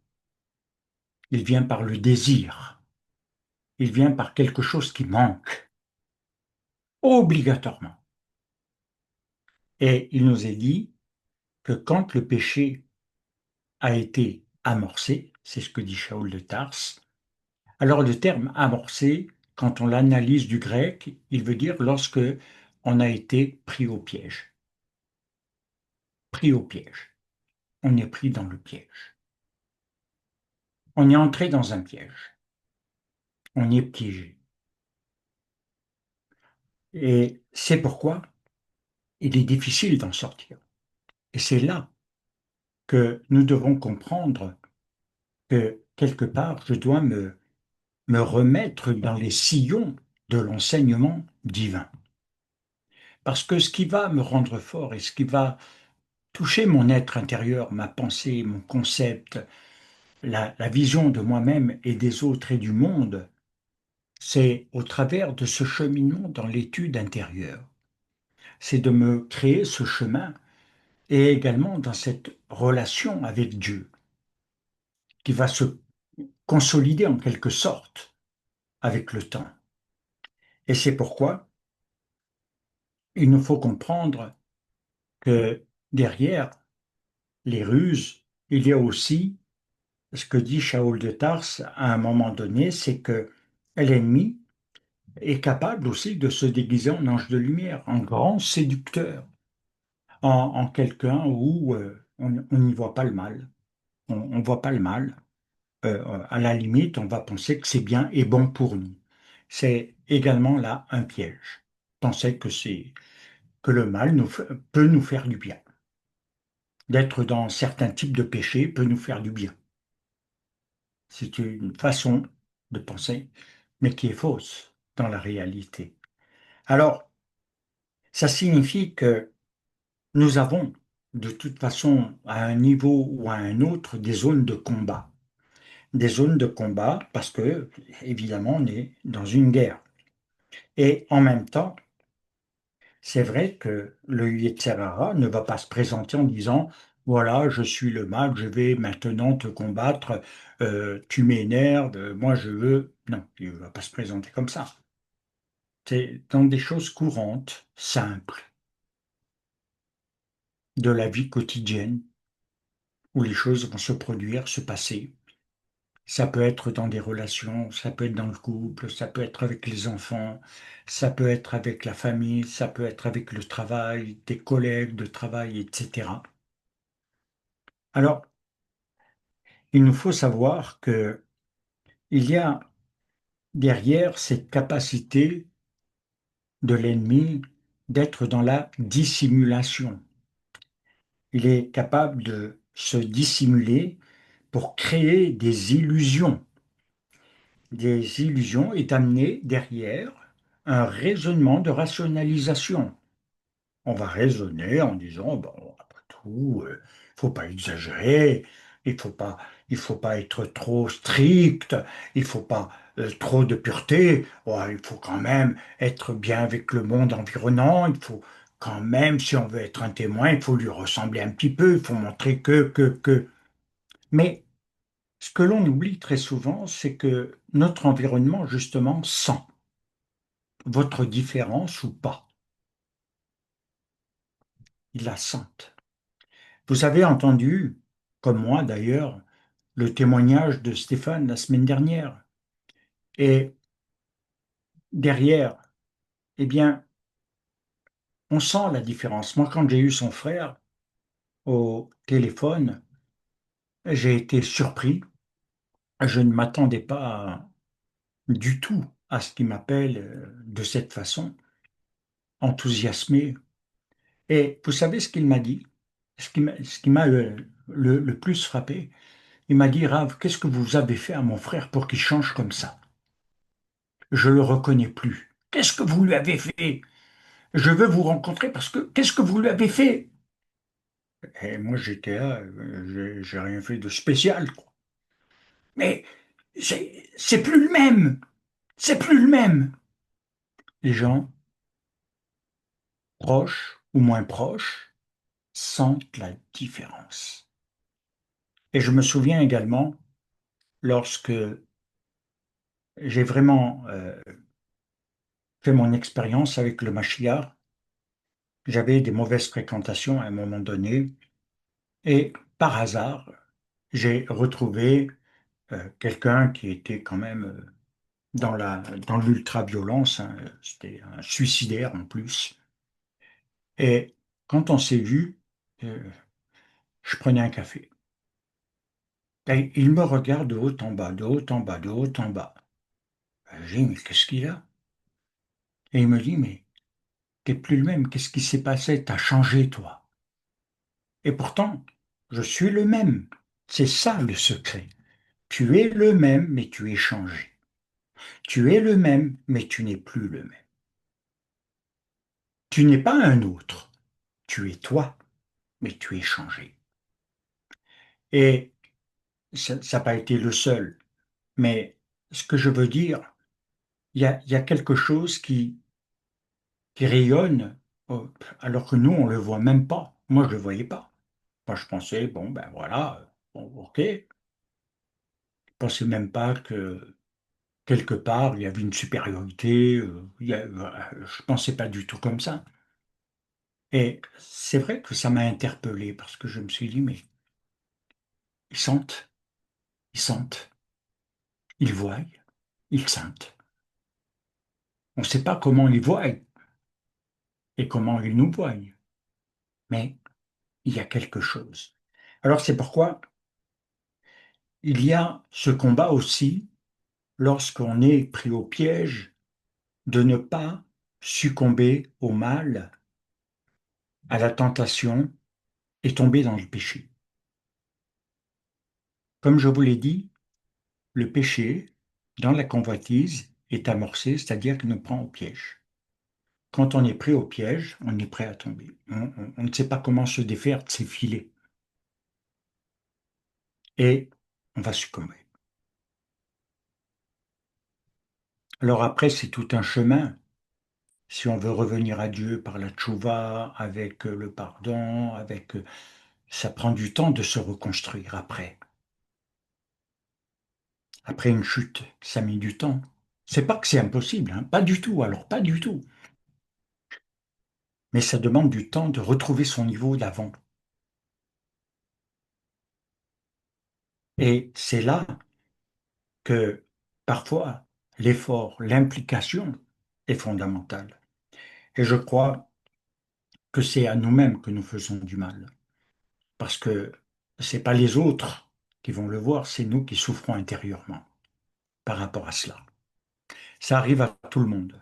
il vient par le désir, il vient par quelque chose qui manque, obligatoirement. Et il nous est dit que quand le péché a été amorcé, c'est ce que dit Shaul de Tarse, alors le terme amorcé, quand on l'analyse du grec, il veut dire lorsque on a été pris au piège. Pris au piège. On est pris dans le piège. On est entré dans un piège. On est piégé. Et c'est pourquoi il est difficile d'en sortir. Et c'est là que nous devons comprendre que quelque part, je dois me remettre dans les sillons de l'enseignement divin. Parce que ce qui va me rendre fort et ce qui va toucher mon être intérieur, ma pensée, mon concept, la vision de moi-même et des autres et du monde, c'est au travers de ce cheminement dans l'étude intérieure. C'est de me créer ce chemin et également dans cette relation avec Dieu qui va se consolider en quelque sorte avec le temps. Et c'est pourquoi il nous faut comprendre que derrière les ruses, il y a aussi ce que dit Shaul de Tarse à un moment donné, c'est que l'ennemi est capable aussi de se déguiser en ange de lumière, en grand séducteur, en quelqu'un où on n'y voit pas le mal. On ne voit pas le mal. À la limite, on va penser que c'est bien et bon pour nous. C'est également là un piège. Penser que que le mal peut nous faire du bien. D'être dans certains types de péchés peut nous faire du bien. C'est une façon de penser, mais qui est fausse dans la réalité. Alors, ça signifie que nous avons de toute façon, à un niveau ou à un autre, des zones de combat. Des zones de combat parce que, évidemment, on est dans une guerre. Et en même temps, c'est vrai que le Yetzer Hara ne va pas se présenter en disant, voilà, je suis le mal, je vais maintenant te combattre, tu m'énerves, moi je veux. Non, il ne va pas se présenter comme ça. C'est dans des choses courantes, simples, de la vie quotidienne, où les choses vont se produire, se passer. Ça peut être dans des relations, ça peut être dans le couple, ça peut être avec les enfants, ça peut être avec la famille, ça peut être avec le travail, des collègues de travail, etc. Alors, il nous faut savoir que il y a derrière cette capacité de l'ennemi d'être dans la dissimulation. Il est capable de se dissimuler pour créer des illusions et d'amener derrière un raisonnement de rationalisation. On va raisonner en disant, bon, après tout, faut pas exagérer, il faut pas, il faut pas être trop strict, il faut pas trop de pureté, ouais, il faut quand même être bien avec le monde environnant, il faut quand même, si on veut être un témoin, il faut lui ressembler un petit peu, il faut montrer que. Mais ce que l'on oublie très souvent, c'est que notre environnement, justement, sent votre différence ou pas. Ils la sentent. Vous avez entendu, comme moi d'ailleurs, le témoignage de Stéphane la semaine dernière. Et derrière, eh bien, on sent la différence. Moi, quand j'ai eu son frère au téléphone, j'ai été surpris. Je ne m'attendais pas du tout à ce qu'il m'appelle de cette façon, enthousiasmé. Et vous savez ce qu'il m'a dit? Ce qui m'a le plus frappé, il m'a dit, Rav, qu'est-ce que vous avez fait à mon frère pour qu'il change comme ça? Je le reconnais plus. Qu'est-ce que vous lui avez fait? Je veux vous rencontrer parce que qu'est-ce que vous lui avez fait? Et moi j'étais là, j'ai rien fait de spécial, quoi. Mais c'est plus le même. C'est plus le même. Les gens, proches ou moins proches, sentent la différence. Et je me souviens également, lorsque j'ai vraiment fait mon expérience avec le Mashiach, j'avais des mauvaises fréquentations à un moment donné, et par hasard, j'ai retrouvé quelqu'un qui était quand même dans l'ultra-violence, hein, c'était un suicidaire en plus. Et quand on s'est vu, euh, je prenais un café. Et il me regarde de haut en bas, de haut en bas, de haut en bas. Je dis, mais qu'est-ce qu'il a? Et il me dit, mais t'es plus le même, qu'est-ce qui s'est passé? T'as changé, toi. Et pourtant, je suis le même. C'est ça le secret. Tu es le même, mais tu es changé. Tu es le même, mais tu n'es plus le même. Tu n'es pas un autre. Tu es toi, mais tu es changé. Et ça n'a pas été le seul. Mais ce que je veux dire, il y a quelque chose qui rayonne, euh, alors que nous, on ne le voit même pas. Moi, je ne le voyais pas. Moi, je pensais, bon, ben voilà, bon, ok. Je pensais même pas que quelque part, il y avait une supériorité. Je pensais pas du tout comme ça. Et c'est vrai que ça m'a interpellé parce que je me suis dit, mais ils sentent, ils sentent, ils voient, ils sentent. On ne sait pas comment ils voient et comment ils nous voient, mais il y a quelque chose. Alors c'est pourquoi il y a ce combat aussi lorsqu'on est pris au piège de ne pas succomber au mal, à la tentation et tomber dans le péché. Comme je vous l'ai dit, le péché, dans la convoitise, est amorcé, c'est-à-dire qu'il nous prend au piège. Quand on est pris au piège, on est prêt à tomber. On ne sait pas comment se défaire de ces filets. Et on va succomber. Alors après, c'est tout un chemin. Si on veut revenir à Dieu par la tchouva, avec le pardon, ça prend du temps de se reconstruire après. Après une chute, ça met du temps. C'est pas que c'est impossible, hein, pas du tout, alors pas du tout. Mais ça demande du temps de retrouver son niveau d'avant. Et c'est là que parfois l'effort, l'implication est fondamentale. Et je crois que c'est à nous-mêmes que nous faisons du mal. Parce que c'est pas les autres qui vont le voir, c'est nous qui souffrons intérieurement par rapport à cela. Ça arrive à tout le monde.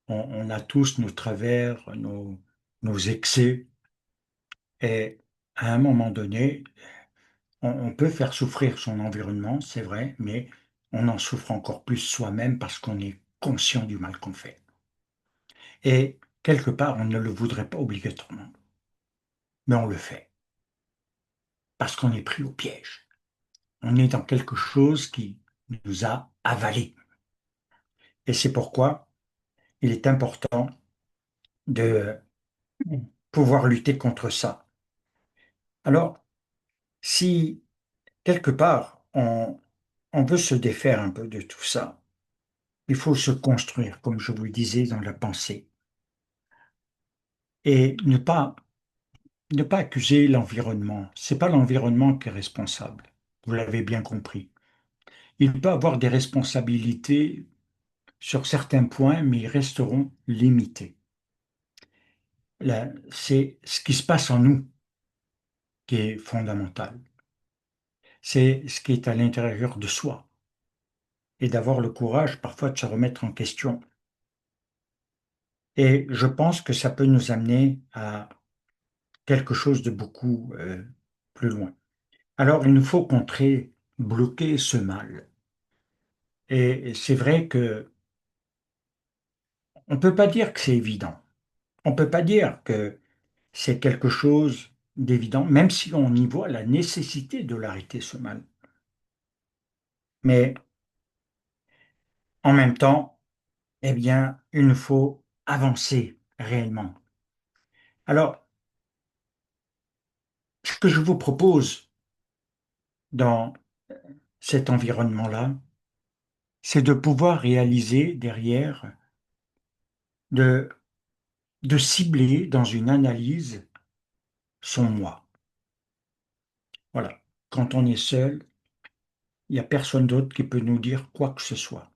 On a tous nos travers, nos excès, et à un moment donné, on peut faire souffrir son environnement, c'est vrai, mais on en souffre encore plus soi-même parce qu'on est conscient du mal qu'on fait. Et quelque part, on ne le voudrait pas obligatoirement, mais on le fait parce qu'on est pris au piège. On est dans quelque chose qui nous a avalés. Et c'est pourquoi il est important de pouvoir lutter contre ça. Alors, si quelque part on veut se défaire un peu de tout ça, il faut se construire, comme je vous le disais, dans la pensée et ne pas ne pas accuser l'environnement. C'est pas l'environnement qui est responsable. Vous l'avez bien compris. Il peut avoir des responsabilités sur certains points, mais ils resteront limités. Là, c'est ce qui se passe en nous qui est fondamental. C'est ce qui est à l'intérieur de soi et d'avoir le courage parfois de se remettre en question. Et je pense que ça peut nous amener à quelque chose de beaucoup plus loin. Alors, il nous faut contrer, bloquer ce mal. Et c'est vrai que on ne peut pas dire que c'est évident. On ne peut pas dire que c'est quelque chose d'évident, même si on y voit la nécessité de l'arrêter, ce mal. Mais en même temps, eh bien, il nous faut avancer réellement. Alors, ce que je vous propose dans cet environnement-là, c'est de pouvoir réaliser derrière, de, de cibler dans une analyse son moi. Voilà. Quand on est seul, il n'y a personne d'autre qui peut nous dire quoi que ce soit.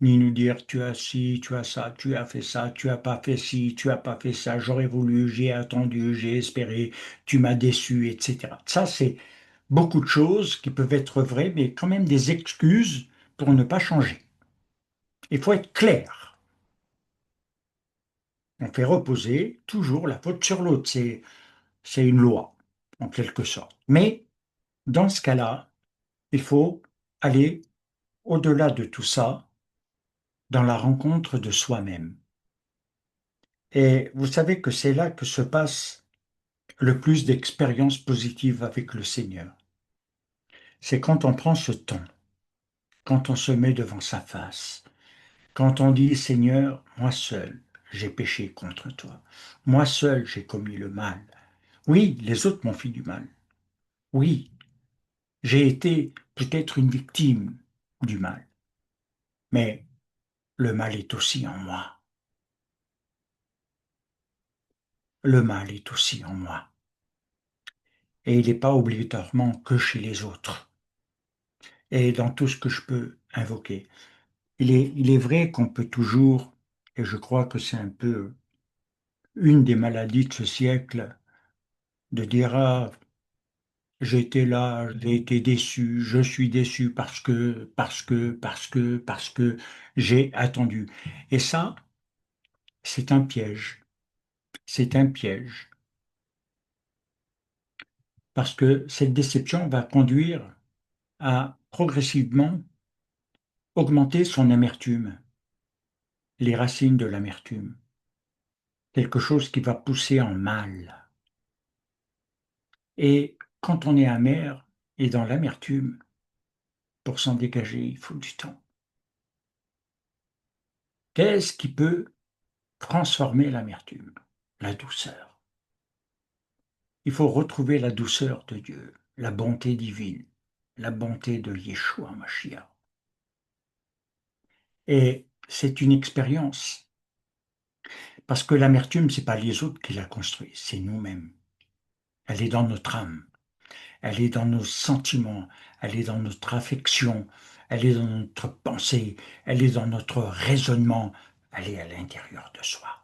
Ni nous dire tu as ci, tu as ça, tu as fait ça, tu as pas fait ci, tu as pas fait ça, j'aurais voulu, j'ai attendu, j'ai espéré, tu m'as déçu, etc. Ça, c'est beaucoup de choses qui peuvent être vraies, mais quand même des excuses pour ne pas changer. Il faut être clair. On fait reposer toujours la faute sur l'autre. C'est une loi, en quelque sorte. Mais dans ce cas-là, il faut aller au-delà de tout ça dans la rencontre de soi-même. Et vous savez que c'est là que se passe le plus d'expériences positives avec le Seigneur. C'est quand on prend ce temps, quand on se met devant sa face, quand on dit Seigneur, moi seul, j'ai péché contre toi. Moi seul, j'ai commis le mal. Oui, les autres m'ont fait du mal. Oui, j'ai été peut-être une victime du mal. Mais le mal est aussi en moi. Le mal est aussi en moi. Et il n'est pas obligatoirement que chez les autres. Et dans tout ce que je peux invoquer. Il est vrai qu'on peut toujours, et je crois que c'est un peu une des maladies de ce siècle, de dire, ah, j'étais là, j'ai été déçu, je suis déçu parce que j'ai attendu. Et ça, c'est un piège. C'est un piège. Parce que cette déception va conduire à progressivement augmenter son amertume, les racines de l'amertume, quelque chose qui va pousser en mal. Et quand on est amer et dans l'amertume, pour s'en dégager, il faut du temps. Qu'est-ce qui peut transformer l'amertume? La douceur. Il faut retrouver la douceur de Dieu, la bonté divine, la bonté de Yeshua Mashiach. Et c'est une expérience, parce que l'amertume, c'est pas les autres qui la construisent, c'est nous-mêmes. Elle est dans notre âme, elle est dans nos sentiments, elle est dans notre affection, elle est dans notre pensée, elle est dans notre raisonnement, elle est à l'intérieur de soi.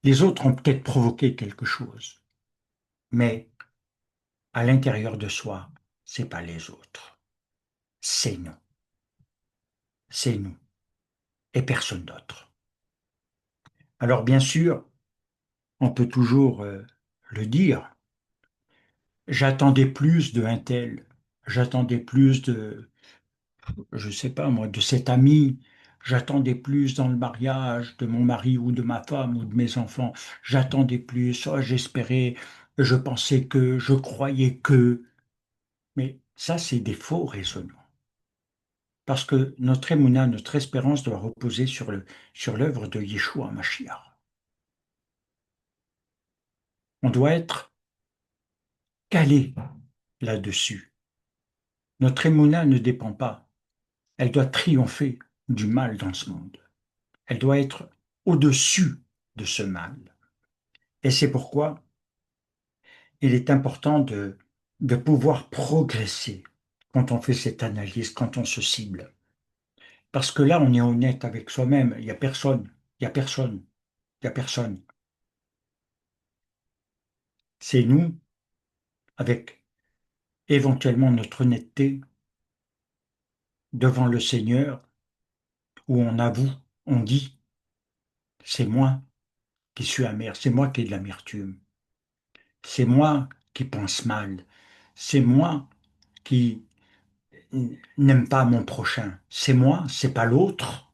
Les autres ont peut-être provoqué quelque chose, mais à l'intérieur de soi, c'est pas les autres, c'est nous, c'est nous et personne d'autre. Alors bien sûr, on peut toujours le dire. J'attendais plus de un tel, j'attendais plus de, je sais pas moi, de cet ami, j'attendais plus dans le mariage de mon mari ou de ma femme ou de mes enfants, j'attendais plus, oh, j'espérais, je pensais que, je croyais que, mais ça c'est des faux raisonnements. Parce que notre émouna, notre espérance doit reposer sur l'œuvre de Yeshua Mashiach. On doit être calé là-dessus. Notre émouna ne dépend pas. Elle doit triompher du mal dans ce monde. Elle doit être au-dessus. de ce mal. Et c'est pourquoi il est important de pouvoir progresser quand on fait cette analyse, quand on se cible. Parce que là, on est honnête avec soi-même. Il n'y a personne, il n'y a personne, il n'y a personne. C'est nous, avec éventuellement notre honnêteté, devant le Seigneur, où on avoue, on dit, c'est moi qui suis amer, c'est moi qui ai de l'amertume, c'est moi qui pense mal, c'est moi qui n'aime pas mon prochain, c'est moi, c'est pas l'autre.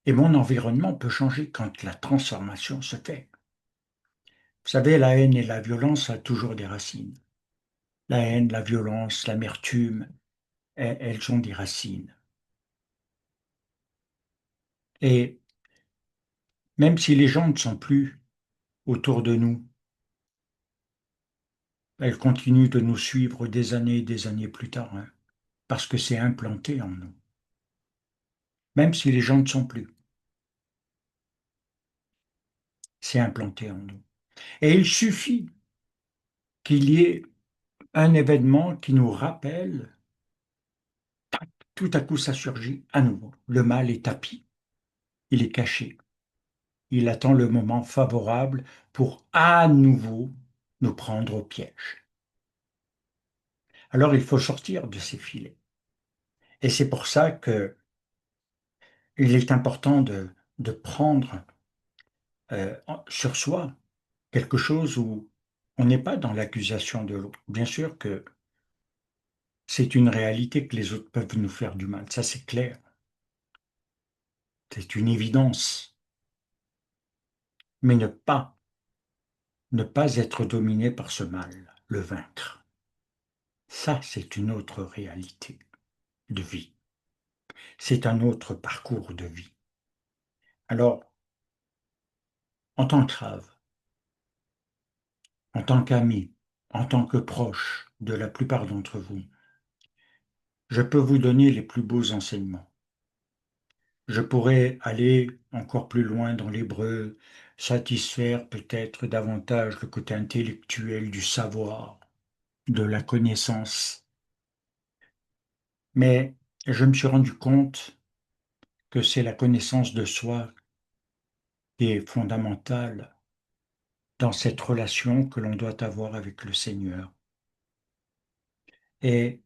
Et mon environnement peut changer quand la transformation se fait. Vous savez, la haine et la violence ont toujours des racines. La haine, la violence, l'amertume, elles ont des racines. Et même si les gens ne sont plus autour de nous, elles continuent de nous suivre des années et des années plus tard, hein, parce que c'est implanté en nous. Même si les gens ne sont plus, c'est implanté en nous. Et il suffit qu'il y ait un événement qui nous rappelle, tout à coup ça surgit à nouveau. Le mal est tapis, il est caché. Il attend le moment favorable pour à nouveau nous prendre au piège. Alors il faut sortir de ces filets. Et c'est pour ça que il est important de prendre sur soi quelque chose où on n'est pas dans l'accusation de l'autre. Bien sûr que c'est une réalité que les autres peuvent nous faire du mal, ça c'est clair, c'est une évidence. Mais ne pas être dominé par ce mal, le vaincre, ça c'est une autre réalité de vie. C'est un autre parcours de vie. Alors, en tant que rave, en tant qu'ami, en tant que proche de la plupart d'entre vous, je peux vous donner les plus beaux enseignements. Je pourrais aller encore plus loin dans l'hébreu, satisfaire peut-être davantage le côté intellectuel du savoir, de la connaissance. Mais je me suis rendu compte que c'est la connaissance de soi qui est fondamentale dans cette relation que l'on doit avoir avec le Seigneur. Et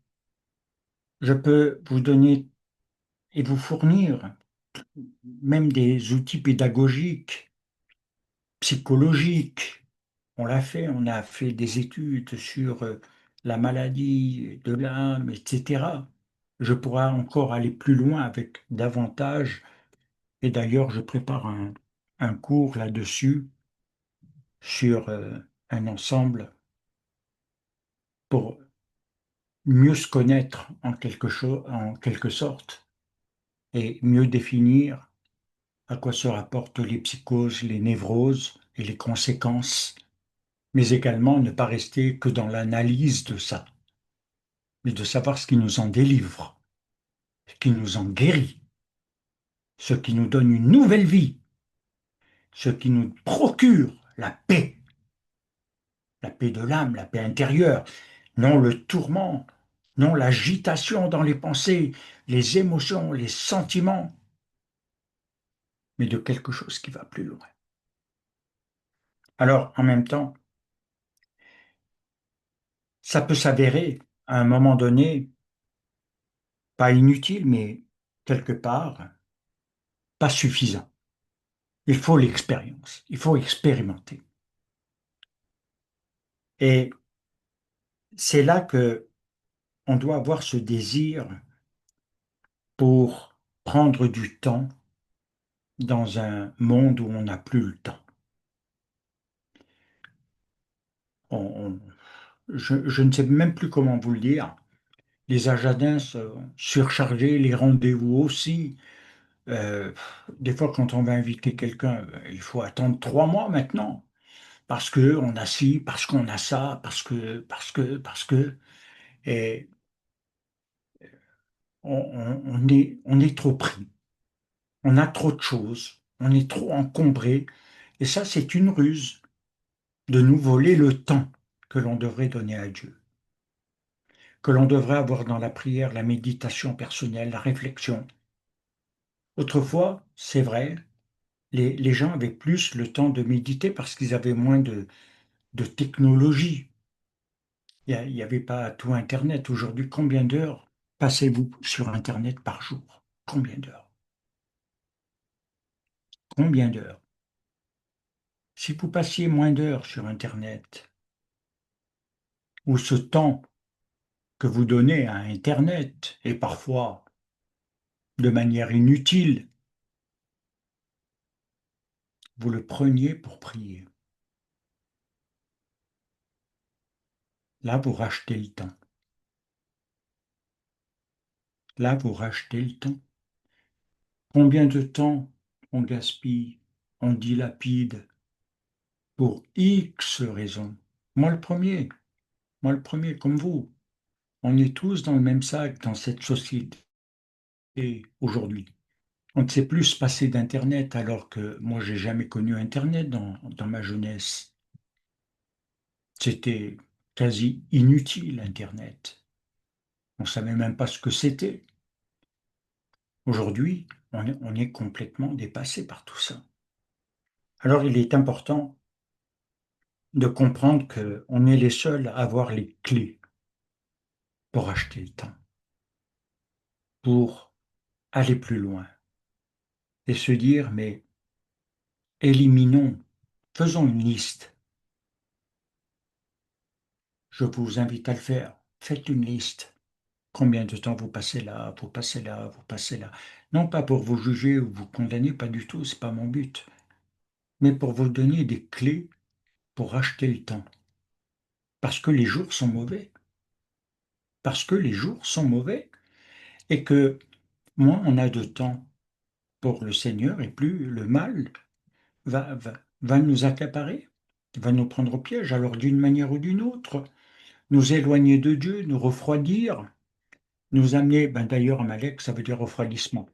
je peux vous donner et vous fournir même des outils pédagogiques, psychologiques. On a fait des études sur la maladie de l'âme, etc. Je pourrais encore aller plus loin avec davantage, et d'ailleurs je prépare un cours là-dessus sur un ensemble pour mieux se connaître en quelque sorte et mieux définir à quoi se rapportent les psychoses, les névroses et les conséquences, mais également ne pas rester que dans l'analyse de ça, mais de savoir ce qui nous en délivre, ce qui nous en guérit, ce qui nous donne une nouvelle vie, ce qui nous procure la paix de l'âme, la paix intérieure, non le tourment, non l'agitation dans les pensées, les émotions, les sentiments, mais de quelque chose qui va plus loin. Alors, en même temps, ça peut s'avérer, à un moment donné, pas inutile, mais quelque part, pas suffisant. Il faut l'expérience, il faut expérimenter. Et c'est là que on doit avoir ce désir pour prendre du temps dans un monde où on n'a plus le temps. On- je ne sais même plus comment vous le dire. Les agendas sont surchargés, les rendez-vous aussi. Euh, des fois, quand on va inviter quelqu'un, il faut attendre 3 mois maintenant, parce que on a ci, parce qu'on a ça, parce que, et on est trop pris. On a trop de choses. On est trop encombré. Et ça, c'est une ruse de nous voler le temps que l'on devrait donner à Dieu, que l'on devrait avoir dans la prière, la méditation personnelle, la réflexion. Autrefois, c'est vrai, les gens avaient plus le temps de méditer parce qu'ils avaient moins de technologie. Il y avait pas tout Internet. Aujourd'hui, combien d'heures passez-vous sur Internet par jour? Combien d'heures? Combien d'heures? Si vous passiez moins d'heures sur Internet, ou ce temps que vous donnez à Internet, et parfois de manière inutile, vous le preniez pour prier. Là, vous rachetez le temps. Là, vous rachetez le temps. Combien de temps on gaspille, on dilapide pour X raisons? Moi le premier, moi le premier, comme vous. On est tous dans le même sac dans cette société aujourd'hui. On ne sait plus se passer d'Internet alors que moi, j'ai jamais connu Internet dans ma jeunesse. C'était quasi inutile, Internet. On ne savait même pas ce que c'était. Aujourd'hui, on est complètement dépassé par tout ça. Alors, il est important de comprendre qu'on est les seuls à avoir les clés pour acheter le temps, pour aller plus loin et se dire, mais éliminons, faisons une liste. Je vous invite à le faire. Faites une liste. Combien de temps vous passez là, vous passez là, vous passez là. Non pas pour vous juger ou vous condamner, pas du tout, c'est pas mon but. Mais pour vous donner des clés pour acheter le temps. Parce que les jours sont mauvais. Parce que les jours sont mauvais. Et que moins on a de temps pour le Seigneur et plus le mal va nous accaparer, va nous prendre au piège. Alors d'une manière ou d'une autre, nous éloigner de Dieu, nous refroidir, nous amener, ben d'ailleurs Amalek, ça veut dire refroidissement,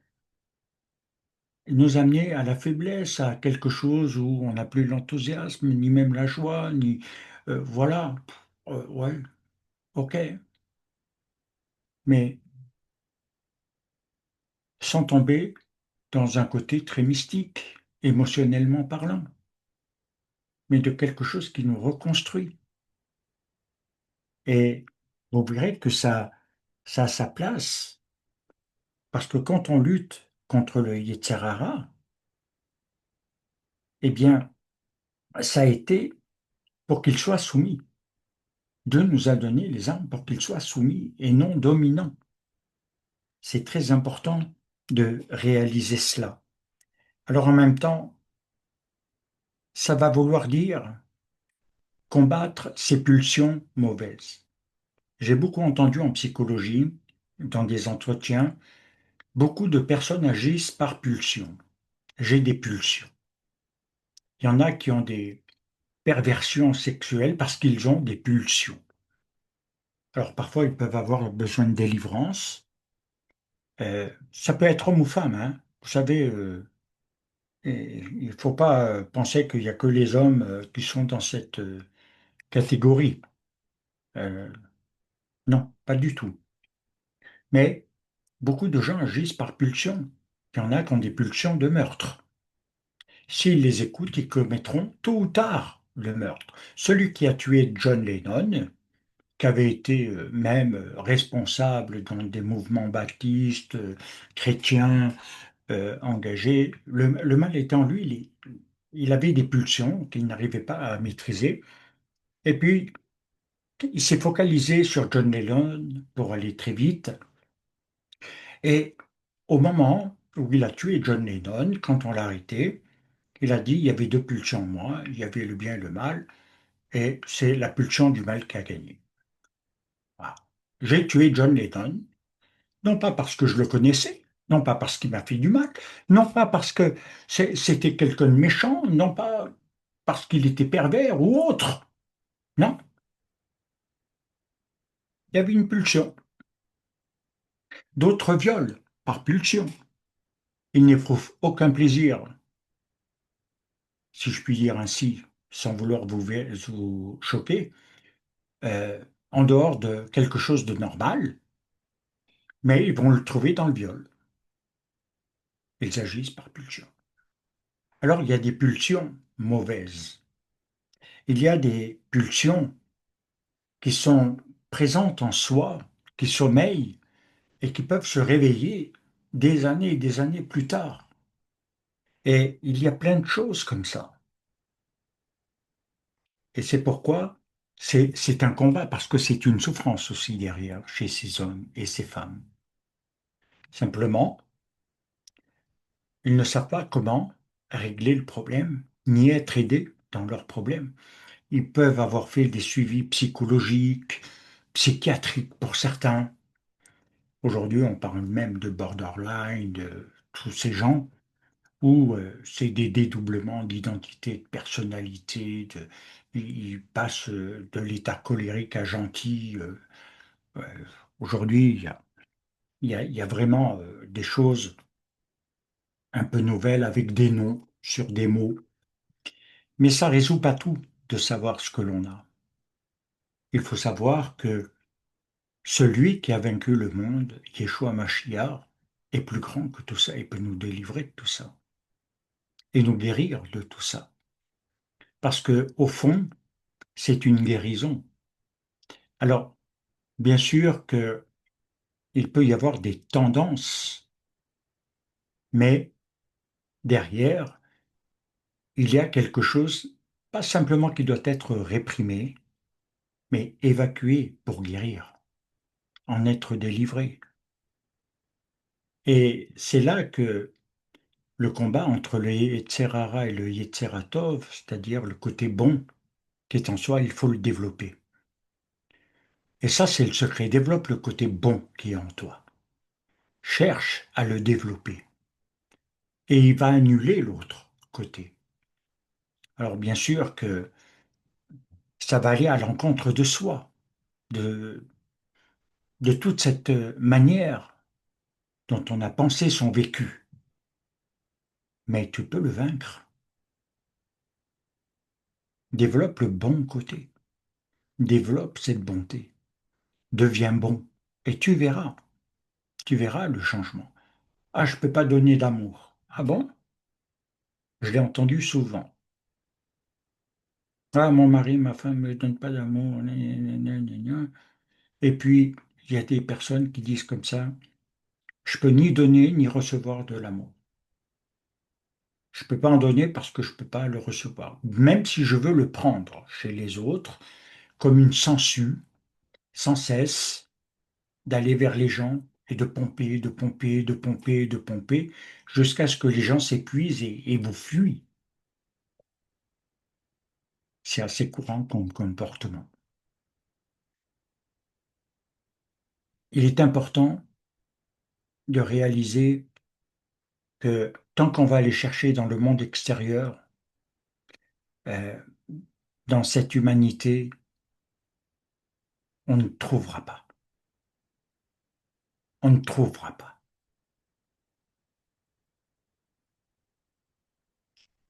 nous amener à la faiblesse, à quelque chose où on n'a plus l'enthousiasme, ni même la joie, ni voilà. Ouais, ok, mais sans tomber dans un côté très mystique, émotionnellement parlant, mais de quelque chose qui nous reconstruit. Et vous verrez que ça a sa place, parce que quand on lutte contre le Yetzer Hara, eh bien, ça a été pour qu'il soit soumis. Dieu nous a donné les armes pour qu'il soit soumis et non dominant. C'est très important de réaliser cela. Alors en même temps, ça va vouloir dire combattre ces pulsions mauvaises. J'ai beaucoup entendu en psychologie, dans des entretiens, beaucoup de personnes agissent par pulsion. J'ai des pulsions. Il y en a qui ont des perversions sexuelles parce qu'ils ont des pulsions. Alors parfois, ils peuvent avoir besoin de délivrance. Ça peut être homme ou femme, hein. Vous savez, et il ne faut pas penser qu'il n'y a que les hommes qui sont dans cette catégorie. Euh, non, pas du tout. Mais beaucoup de gens agissent par pulsion. Il y en a qui ont des pulsions de meurtre. S'ils les écoutent, ils commettront tôt ou tard le meurtre. Celui qui a tué John Lennon, qui avait été même responsable dans des mouvements baptistes, chrétiens, engagés, le mal était en lui, il avait des pulsions qu'il n'arrivait pas à maîtriser. Et puis, il s'est focalisé sur John Lennon pour aller très vite. Et au moment où il a tué John Lennon, quand on l'a arrêté, il a dit il y avait deux pulsions en moi, il y avait le bien et le mal, et c'est la pulsion du mal qui a gagné. Voilà. J'ai tué John Lennon, non pas parce que je le connaissais, non pas parce qu'il m'a fait du mal, non pas parce que c'était quelqu'un de méchant, non pas parce qu'il était pervers ou autre. Non, il y avait une pulsion. D'autres violent par pulsion. Ils n'éprouvent aucun plaisir si je puis dire ainsi, sans vouloir vous choquer, en dehors de quelque chose de normal, mais ils vont le trouver dans le viol. Ils agissent par pulsion. Alors, il y a des pulsions mauvaises. Il y a des pulsions qui sont présentes en soi, qui sommeillent et qui peuvent se réveiller des années plus tard. Et il y a plein de choses comme ça. Et c'est pourquoi c'est un combat, parce que c'est une souffrance aussi derrière chez ces hommes et ces femmes. Simplement, ils ne savent pas comment régler le problème, ni être aidés dans leur problème. Ils peuvent avoir fait des suivis psychologiques, psychiatriques pour certains. Aujourd'hui, on parle même de borderline, de tous ces gens où c'est des dédoublements d'identité, de personnalité, ils passent de l'état colérique à gentil. Ouais. Aujourd'hui, il y a vraiment des choses un peu nouvelles avec des noms sur des mots, mais ça résout pas tout de savoir ce que l'on a. Il faut savoir que celui qui a vaincu le monde, Yeshua Mashiach, est plus grand que tout ça et peut nous délivrer de tout ça et nous guérir de tout ça. Parce que, au fond, c'est une guérison. Alors, bien sûr qu'il peut y avoir des tendances, mais derrière, il y a quelque chose, pas simplement qui doit être réprimé, mais évacué pour guérir, en être délivré. Et c'est là que le combat entre le Yetzirara et le Yetziratov, c'est-à-dire le côté bon qui est en soi, il faut le développer. Et ça, c'est le secret. Développe le côté bon qui est en toi. Cherche à le développer. Et il va annuler l'autre côté. Alors bien sûr que ça va aller à l'encontre de soi, de, de toute cette manière dont on a pensé son vécu. Mais tu peux le vaincre. Développe le bon côté. Développe cette bonté. Deviens bon. Et tu verras le changement. Ah, je ne peux pas donner d'amour. Ah bon? Je l'ai entendu souvent. Ah, mon mari, ma femme ne me donne pas d'amour. Gna, gna, gna, gna, gna. Et puis, il y a des personnes qui disent comme ça, je peux ni donner ni recevoir de l'amour. Je ne peux pas en donner parce que je ne peux pas le recevoir. Même si je veux le prendre chez les autres, comme une sangsue, sans cesse, d'aller vers les gens et de pomper, de pomper, de pomper, de pomper, jusqu'à ce que les gens s'épuisent et vous fuient. C'est assez courant comme comportement. Il est important de réaliser que tant qu'on va aller chercher dans le monde extérieur, euh, dans cette humanité, on ne trouvera pas. On ne trouvera pas.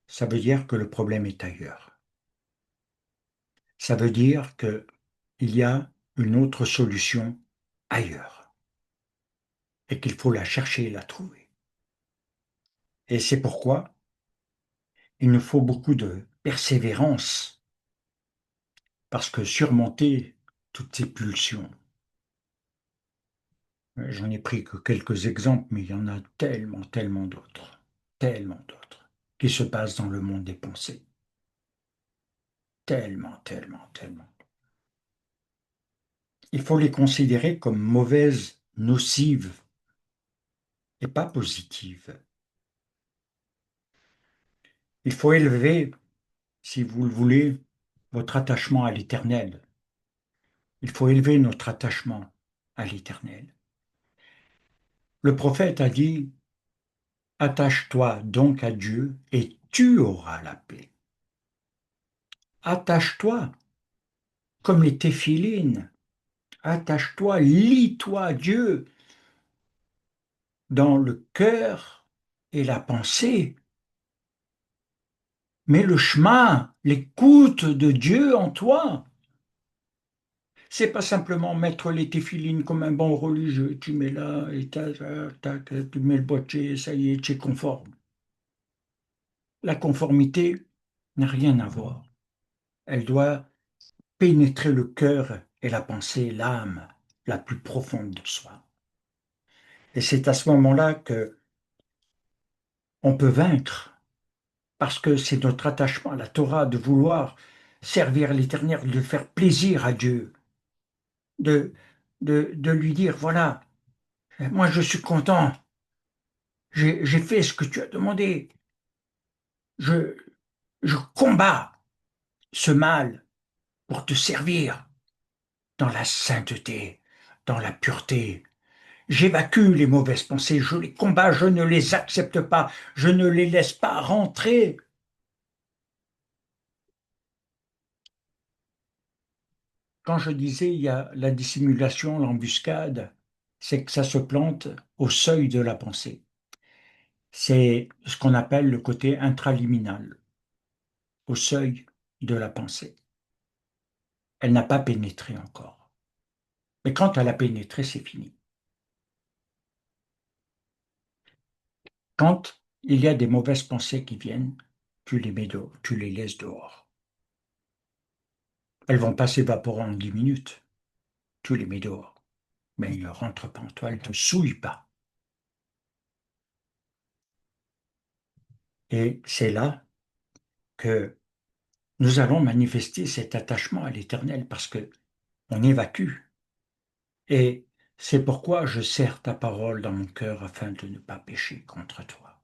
Ça veut dire que le problème est ailleurs. Ça veut dire qu'il y a une autre solution ailleurs et qu'il faut la chercher et la trouver. Et c'est pourquoi il nous faut beaucoup de persévérance parce que surmonter toutes ces pulsions, j'en ai pris que quelques exemples, mais il y en a tellement d'autres qui se passent dans le monde des pensées. Tellement. Il faut les considérer comme mauvaises, nocives et pas positives. Il faut élever, si vous le voulez, votre attachement à l'Éternel. Il faut élever notre attachement à l'Éternel. Le prophète a dit, attache-toi donc à Dieu et tu auras la paix. Attache-toi, comme les téphilines. Attache-toi, lie-toi à Dieu dans le cœur et la pensée. mais le chemin, l'écoute de Dieu en toi. C'est pas simplement mettre les téfilines comme un bon religieux. Tu mets là et tu mets le boîtier, ça y est, tu es conforme. La conformité n'a rien à voir. Elle doit pénétrer le cœur et la pensée, l'âme la plus profonde de soi. Et c'est à ce moment-là que on peut vaincre, parce que c'est notre attachement à la Torah de vouloir servir l'Éternel, de faire plaisir à Dieu, de, de lui dire, voilà, moi je suis content, j'ai fait ce que tu as demandé, je, je combats ce mal pour te servir dans la sainteté, dans la pureté. J'évacue les mauvaises pensées, je les combats, je ne les accepte pas, je ne les laisse pas rentrer. Quand je disais il y a la dissimulation, l'embuscade, c'est que ça se plante au seuil de la pensée. C'est ce qu'on appelle le côté intraliminal, au seuil de la pensée. Elle n'a pas pénétré encore. Mais quand elle a pénétré, c'est fini. Quand il y a des mauvaises pensées qui viennent, tu les mets dehors, tu les laisses dehors. Elles vont pas s'évaporer en 10 minutes. Tu les mets dehors. Mais elles ne rentrent pas en toi, elles ne te souillent pas. Et c'est là que nous allons manifester cet attachement à l'Éternel parce que on évacue. Et c'est pourquoi je serre ta parole dans mon cœur afin de ne pas pécher contre toi.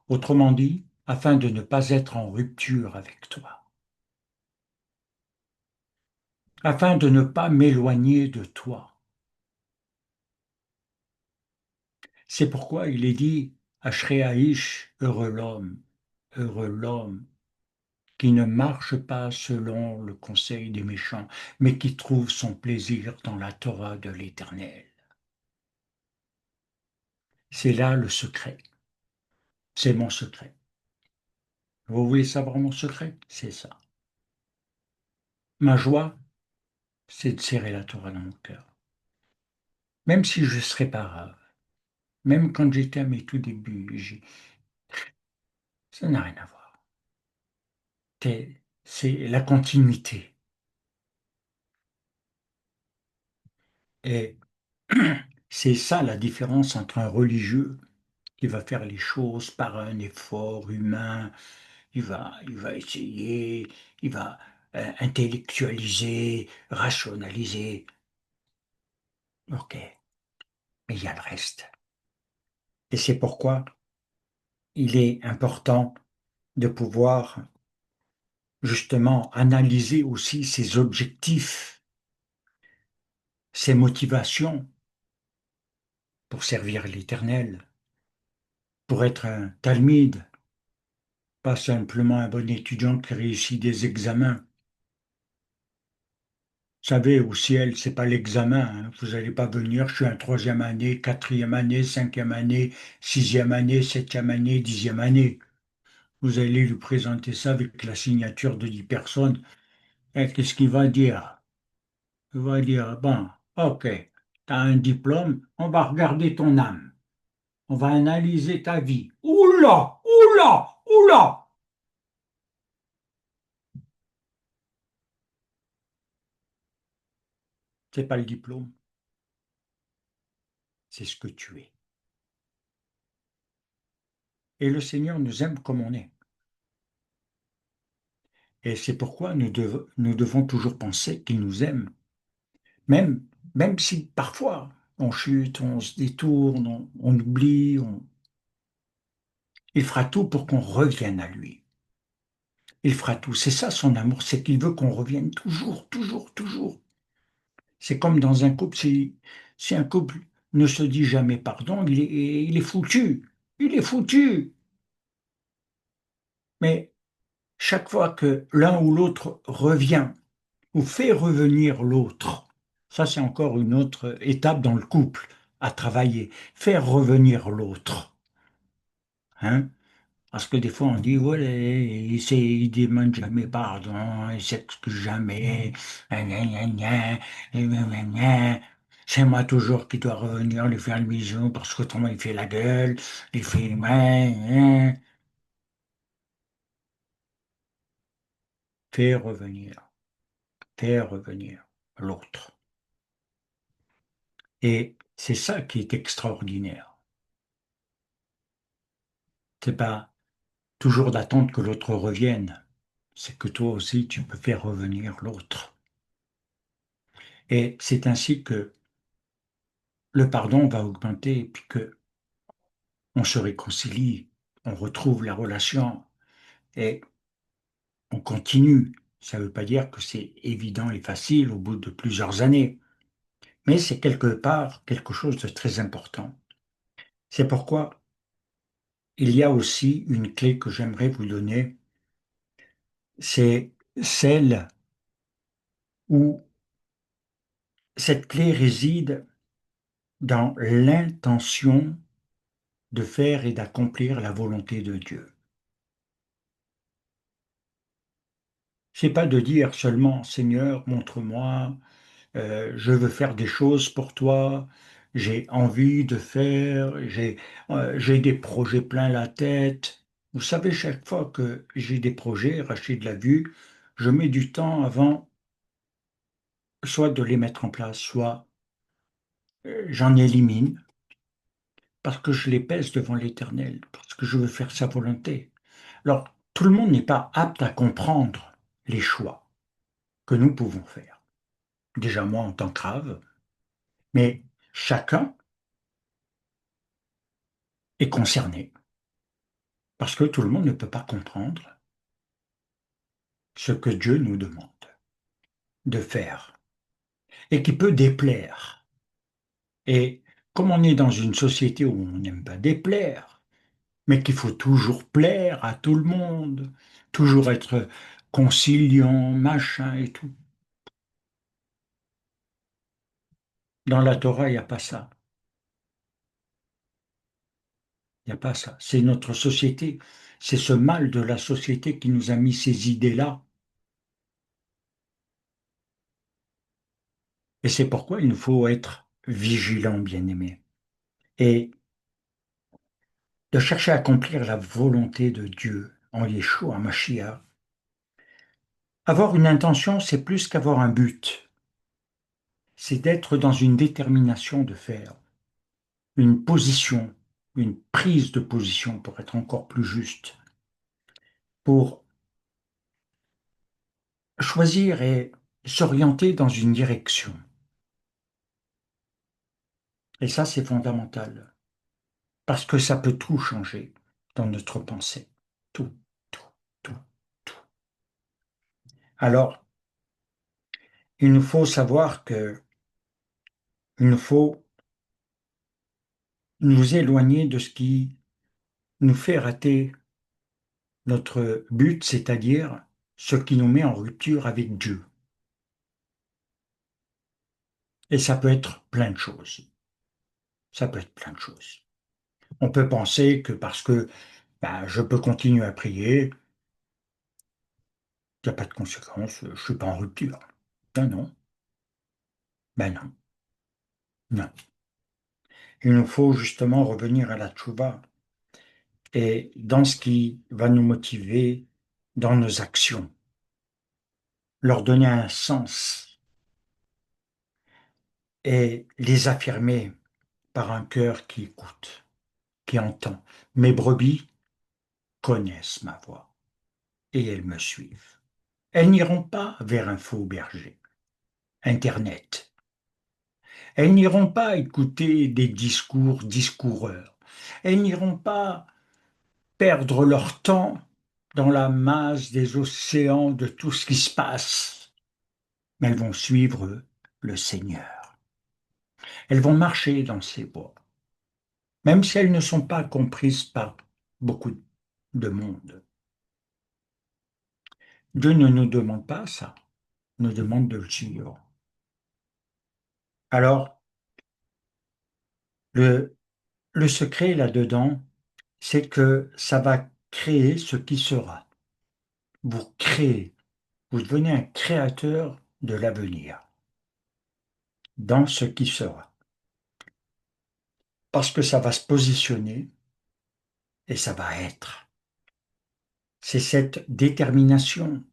Autrement dit, afin de ne pas être en rupture avec toi, afin de ne pas m'éloigner de toi. C'est pourquoi il est dit, Ashreaïch, heureux l'homme qui ne marche pas selon le conseil des méchants, mais qui trouve son plaisir dans la Torah de l'Éternel. C'est là le secret. C'est mon secret. Vous voulez savoir mon secret? C'est ça. Ma joie, c'est de serrer la Torah dans mon cœur. Même si je serais pas rave, même quand j'étais à mes tout débuts, ça n'a rien à voir. C'est la continuité. Et c'est ça la différence entre un religieux qui va faire les choses par un effort humain, il va essayer, il va intellectualiser, rationaliser. Ok, mais il y a le reste. Et c'est pourquoi il est important de pouvoir justement analyser aussi ses objectifs, ses motivations pour servir l'Éternel, pour être un talmide, pas simplement un bon étudiant qui réussit des examens. Vous savez, au ciel, c'est pas l'examen, hein. Vous n'allez pas venir, je suis un troisième année, quatrième année, cinquième année, sixième année, septième année, dixième année. Vous allez lui présenter ça avec la signature de 10 personnes. Et qu'est-ce qu'il va dire? Il va dire, bon, ok, tu as un diplôme, on va regarder ton âme. On va analyser ta vie. Oula, oula, oula! C'est pas le diplôme, c'est ce que tu es. Et le Seigneur nous aime comme on est. Et c'est pourquoi nous devons toujours penser qu'il nous aime. Même, même si parfois on chute, on se détourne, on oublie, il fera tout pour qu'on revienne à lui. Il fera tout. C'est ça son amour, c'est qu'il veut qu'on revienne toujours, toujours, toujours. C'est comme dans un couple, si un couple ne se dit jamais pardon, il est foutu. Il est foutu. Mais chaque fois que l'un ou l'autre revient ou fait revenir l'autre, ça c'est encore une autre étape dans le couple à travailler. Faire revenir l'autre, hein. Parce que des fois, on dit, ouais, il demande jamais pardon, il s'excuse jamais, gna, gna, gna, gna, gna, gna, gna. C'est moi toujours qui dois revenir lui faire le bisou parce qu'autrement il fait la gueule, il fait, ouais, ouais. Fais revenir, fais revenir l'autre. Et c'est ça qui est extraordinaire. C'est pas toujours d'attendre que l'autre revienne. C'est que toi aussi, tu peux faire revenir l'autre. Et c'est ainsi que le pardon va augmenter et puis que on se réconcilie, on retrouve la relation et on continue. Ça ne veut pas dire que c'est évident et facile au bout de plusieurs années, mais c'est quelque part quelque chose de très important. C'est pourquoi il y a aussi une clé que j'aimerais vous donner, c'est celle où cette clé réside dans l'intention de faire et d'accomplir la volonté de Dieu. C'est pas de dire seulement Seigneur, montre-moi, je veux faire des choses pour toi, j'ai envie de faire, j'ai des projets plein la tête. Vous savez, chaque fois que j'ai des projets, Rachid l'a vu, je mets du temps avant soit de les mettre en place, soit j'en élimine parce que je les pèse devant l'Éternel, parce que je veux faire sa volonté. Alors, tout le monde n'est pas apte à comprendre les choix que nous pouvons faire. Déjà moi en tant qu'Rave, mais chacun est concerné parce que tout le monde ne peut pas comprendre ce que Dieu nous demande de faire et qui peut déplaire. Et comme on est dans une société où on n'aime pas déplaire, mais qu'il faut toujours plaire à tout le monde, toujours être conciliant, machin et tout. Dans la Torah, il n'y a pas ça. Il n'y a pas ça. C'est notre société. C'est ce mal de la société qui nous a mis ces idées-là. Et c'est pourquoi il nous faut être vigilants, bien-aimés, et de chercher à accomplir la volonté de Dieu en Yeshua, Mashiach. Avoir une intention, c'est plus qu'avoir un but. C'est d'être dans une détermination de faire, une position, une prise de position pour être encore plus juste, pour choisir et s'orienter dans une direction. Et ça, c'est fondamental, parce que ça peut tout changer dans notre pensée. Tout, tout, tout, tout. Alors, il nous faut savoir que il nous faut nous éloigner de ce qui nous fait rater notre but, c'est-à-dire ce qui nous met en rupture avec Dieu. Et ça peut être plein de choses. Ça peut être plein de choses. On peut penser que parce que je peux continuer à prier, il n'y a pas de conséquence, je ne suis pas en rupture. Non, non, non, non. Il nous faut justement revenir à la tchouva et dans ce qui va nous motiver dans nos actions, leur donner un sens et les affirmer par un cœur qui écoute, qui entend. Mes brebis connaissent ma voix et elles me suivent. Elles n'iront pas vers un faux berger, Internet. Elles n'iront pas écouter des discours discoureurs. Elles n'iront pas perdre leur temps dans la masse des océans de tout ce qui se passe. Mais elles vont suivre le Seigneur. Elles vont marcher dans ses voies, même si elles ne sont pas comprises par beaucoup de monde. Dieu ne nous demande pas ça, il nous demande de le suivre. Alors, le, le secret là-dedans, c'est que ça va créez ce qui sera. Vous créez, vous devenez un créateur de l'avenir, dans ce qui sera. Parce que ça va se positionner et ça va être. C'est cette détermination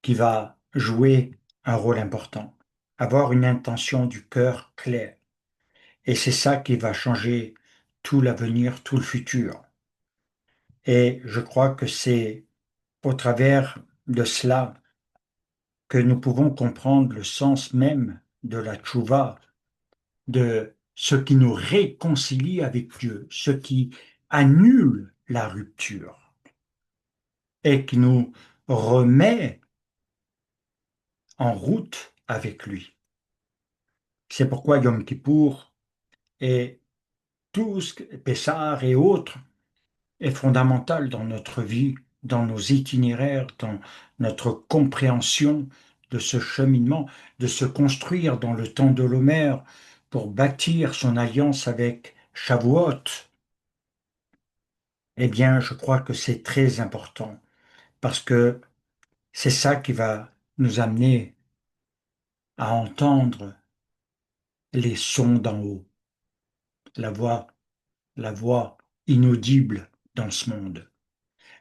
qui va jouer un rôle important, avoir une intention du cœur claire. Et c'est ça qui va changer tout l'avenir, tout le futur. Et je crois que c'est au travers de cela que nous pouvons comprendre le sens même de la tchouva, de ce qui nous réconcilie avec Dieu, ce qui annule la rupture et qui nous remet en route avec lui. C'est pourquoi Yom Kippour et tout ce que Pessah et autres est fondamental dans notre vie, dans nos itinéraires, dans notre compréhension de ce cheminement, de se construire dans le temps de l'Homère pour bâtir son alliance avec Shavuot. Eh bien, je crois que c'est très important parce que c'est ça qui va nous amener à entendre les sons d'en haut, la voix, la voix inaudible dans ce monde.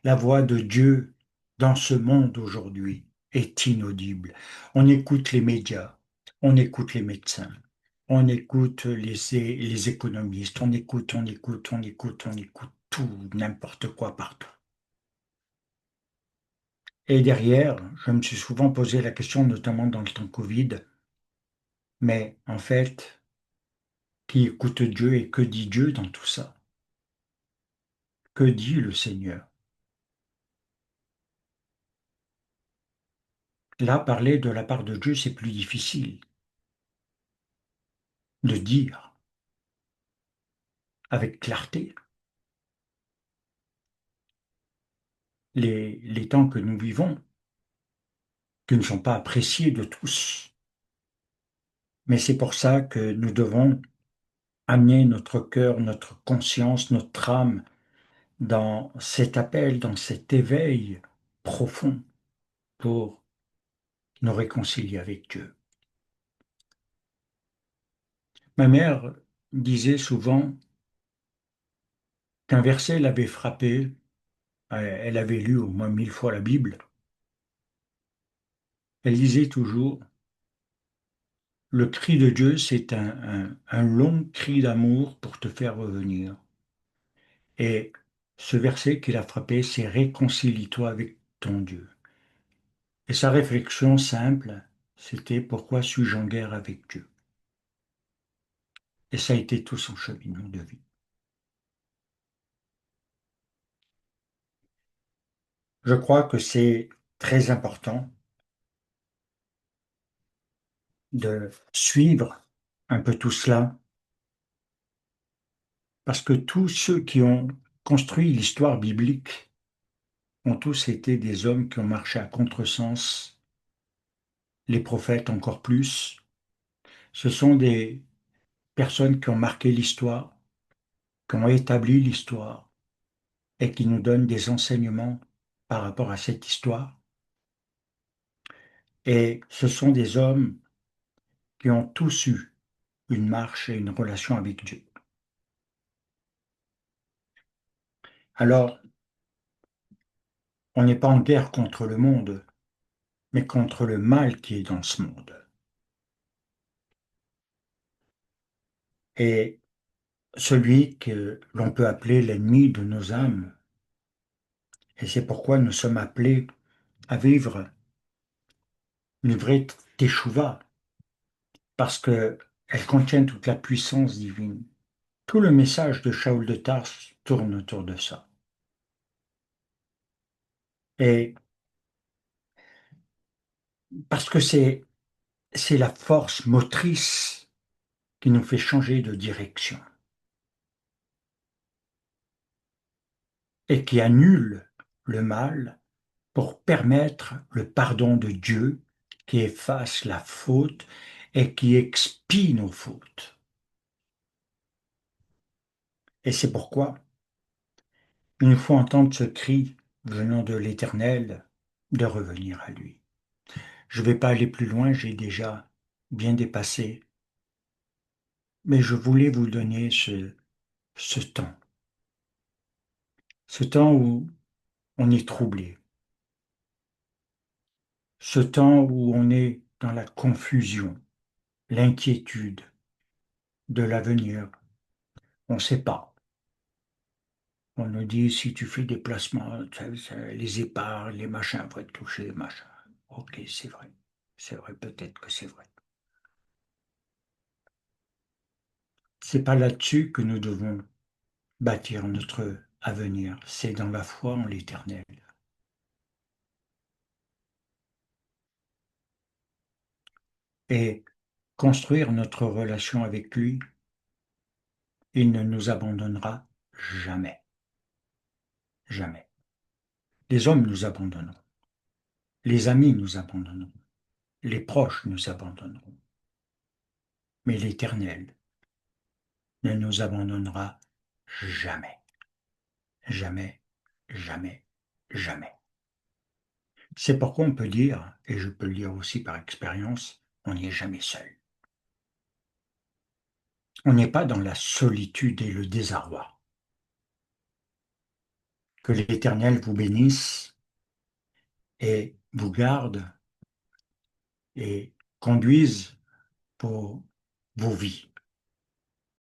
La voix de Dieu dans ce monde aujourd'hui est inaudible. On écoute les médias, on écoute les médecins, on écoute les économistes, on écoute tout, n'importe quoi partout. Et derrière, je me suis souvent posé la question, notamment dans le temps Covid, mais en fait, qui écoute Dieu et que dit Dieu dans tout ça? Que dit le Seigneur? Là, parler de la part de Dieu, c'est plus difficile de dire avec clarté. Les temps que nous vivons, qui ne sont pas appréciés de tous. Mais c'est pour ça que nous devons amener notre cœur, notre conscience, notre âme dans cet appel, dans cet éveil profond pour nous réconcilier avec Dieu. Ma mère disait souvent qu'un verset l'avait frappée. Elle avait lu au moins 1000 fois la Bible. Elle disait toujours, le cri de Dieu, c'est un long cri d'amour pour te faire revenir. Et ce verset qui l'a frappé, c'est réconcilie-toi avec ton Dieu. Et sa réflexion simple, c'était pourquoi suis-je en guerre avec Dieu? Et ça a été tout son cheminement de vie. Je crois que c'est très important de suivre un peu tout cela, parce que tous ceux qui ont construit l'histoire biblique ont tous été des hommes qui ont marché à contresens, les prophètes encore plus. Ce sont des personnes qui ont marqué l'histoire, qui ont établi l'histoire et qui nous donnent des enseignements par rapport à cette histoire. Et ce sont des hommes qui ont tous eu une marche et une relation avec Dieu. Alors, on n'est pas en guerre contre le monde, mais contre le mal qui est dans ce monde. Et celui que l'on peut appeler l'ennemi de nos âmes. Et c'est pourquoi nous sommes appelés à vivre une vraie teshuva, parce qu'elle contient toute la puissance divine. Tout le message de Shaul de Tarse tourne autour de ça. Et parce que c'est la force motrice qui nous fait changer de direction et qui annule le mal pour permettre le pardon de Dieu qui efface la faute et qui expie nos fautes. Et c'est pourquoi Il faut entendre ce cri venant de l'Éternel de revenir à lui. Je ne vais pas aller plus loin, j'ai déjà bien dépassé, mais je voulais vous donner ce ce temps où on est troublé, ce temps où on est dans la confusion, l'inquiétude de l'avenir. On ne sait pas. On nous dit si tu fais des placements, les épargnes, les machins vont être touchés, machins. Ok, c'est vrai. C'est vrai, peut-être que c'est vrai. C'est pas là-dessus que nous devons bâtir notre avenir. C'est dans la foi en l'Éternel. Et construire notre relation avec lui, il ne nous abandonnera jamais. Jamais. Les hommes nous abandonneront. Les amis nous abandonneront. Les proches nous abandonneront. Mais l'Éternel ne nous abandonnera jamais. Jamais, jamais, jamais. C'est pourquoi on peut dire, et je peux le dire aussi par expérience, on n'y est jamais seul. On n'est pas dans la solitude et le désarroi. Que l'Éternel vous bénisse et vous garde et conduise pour vos vies.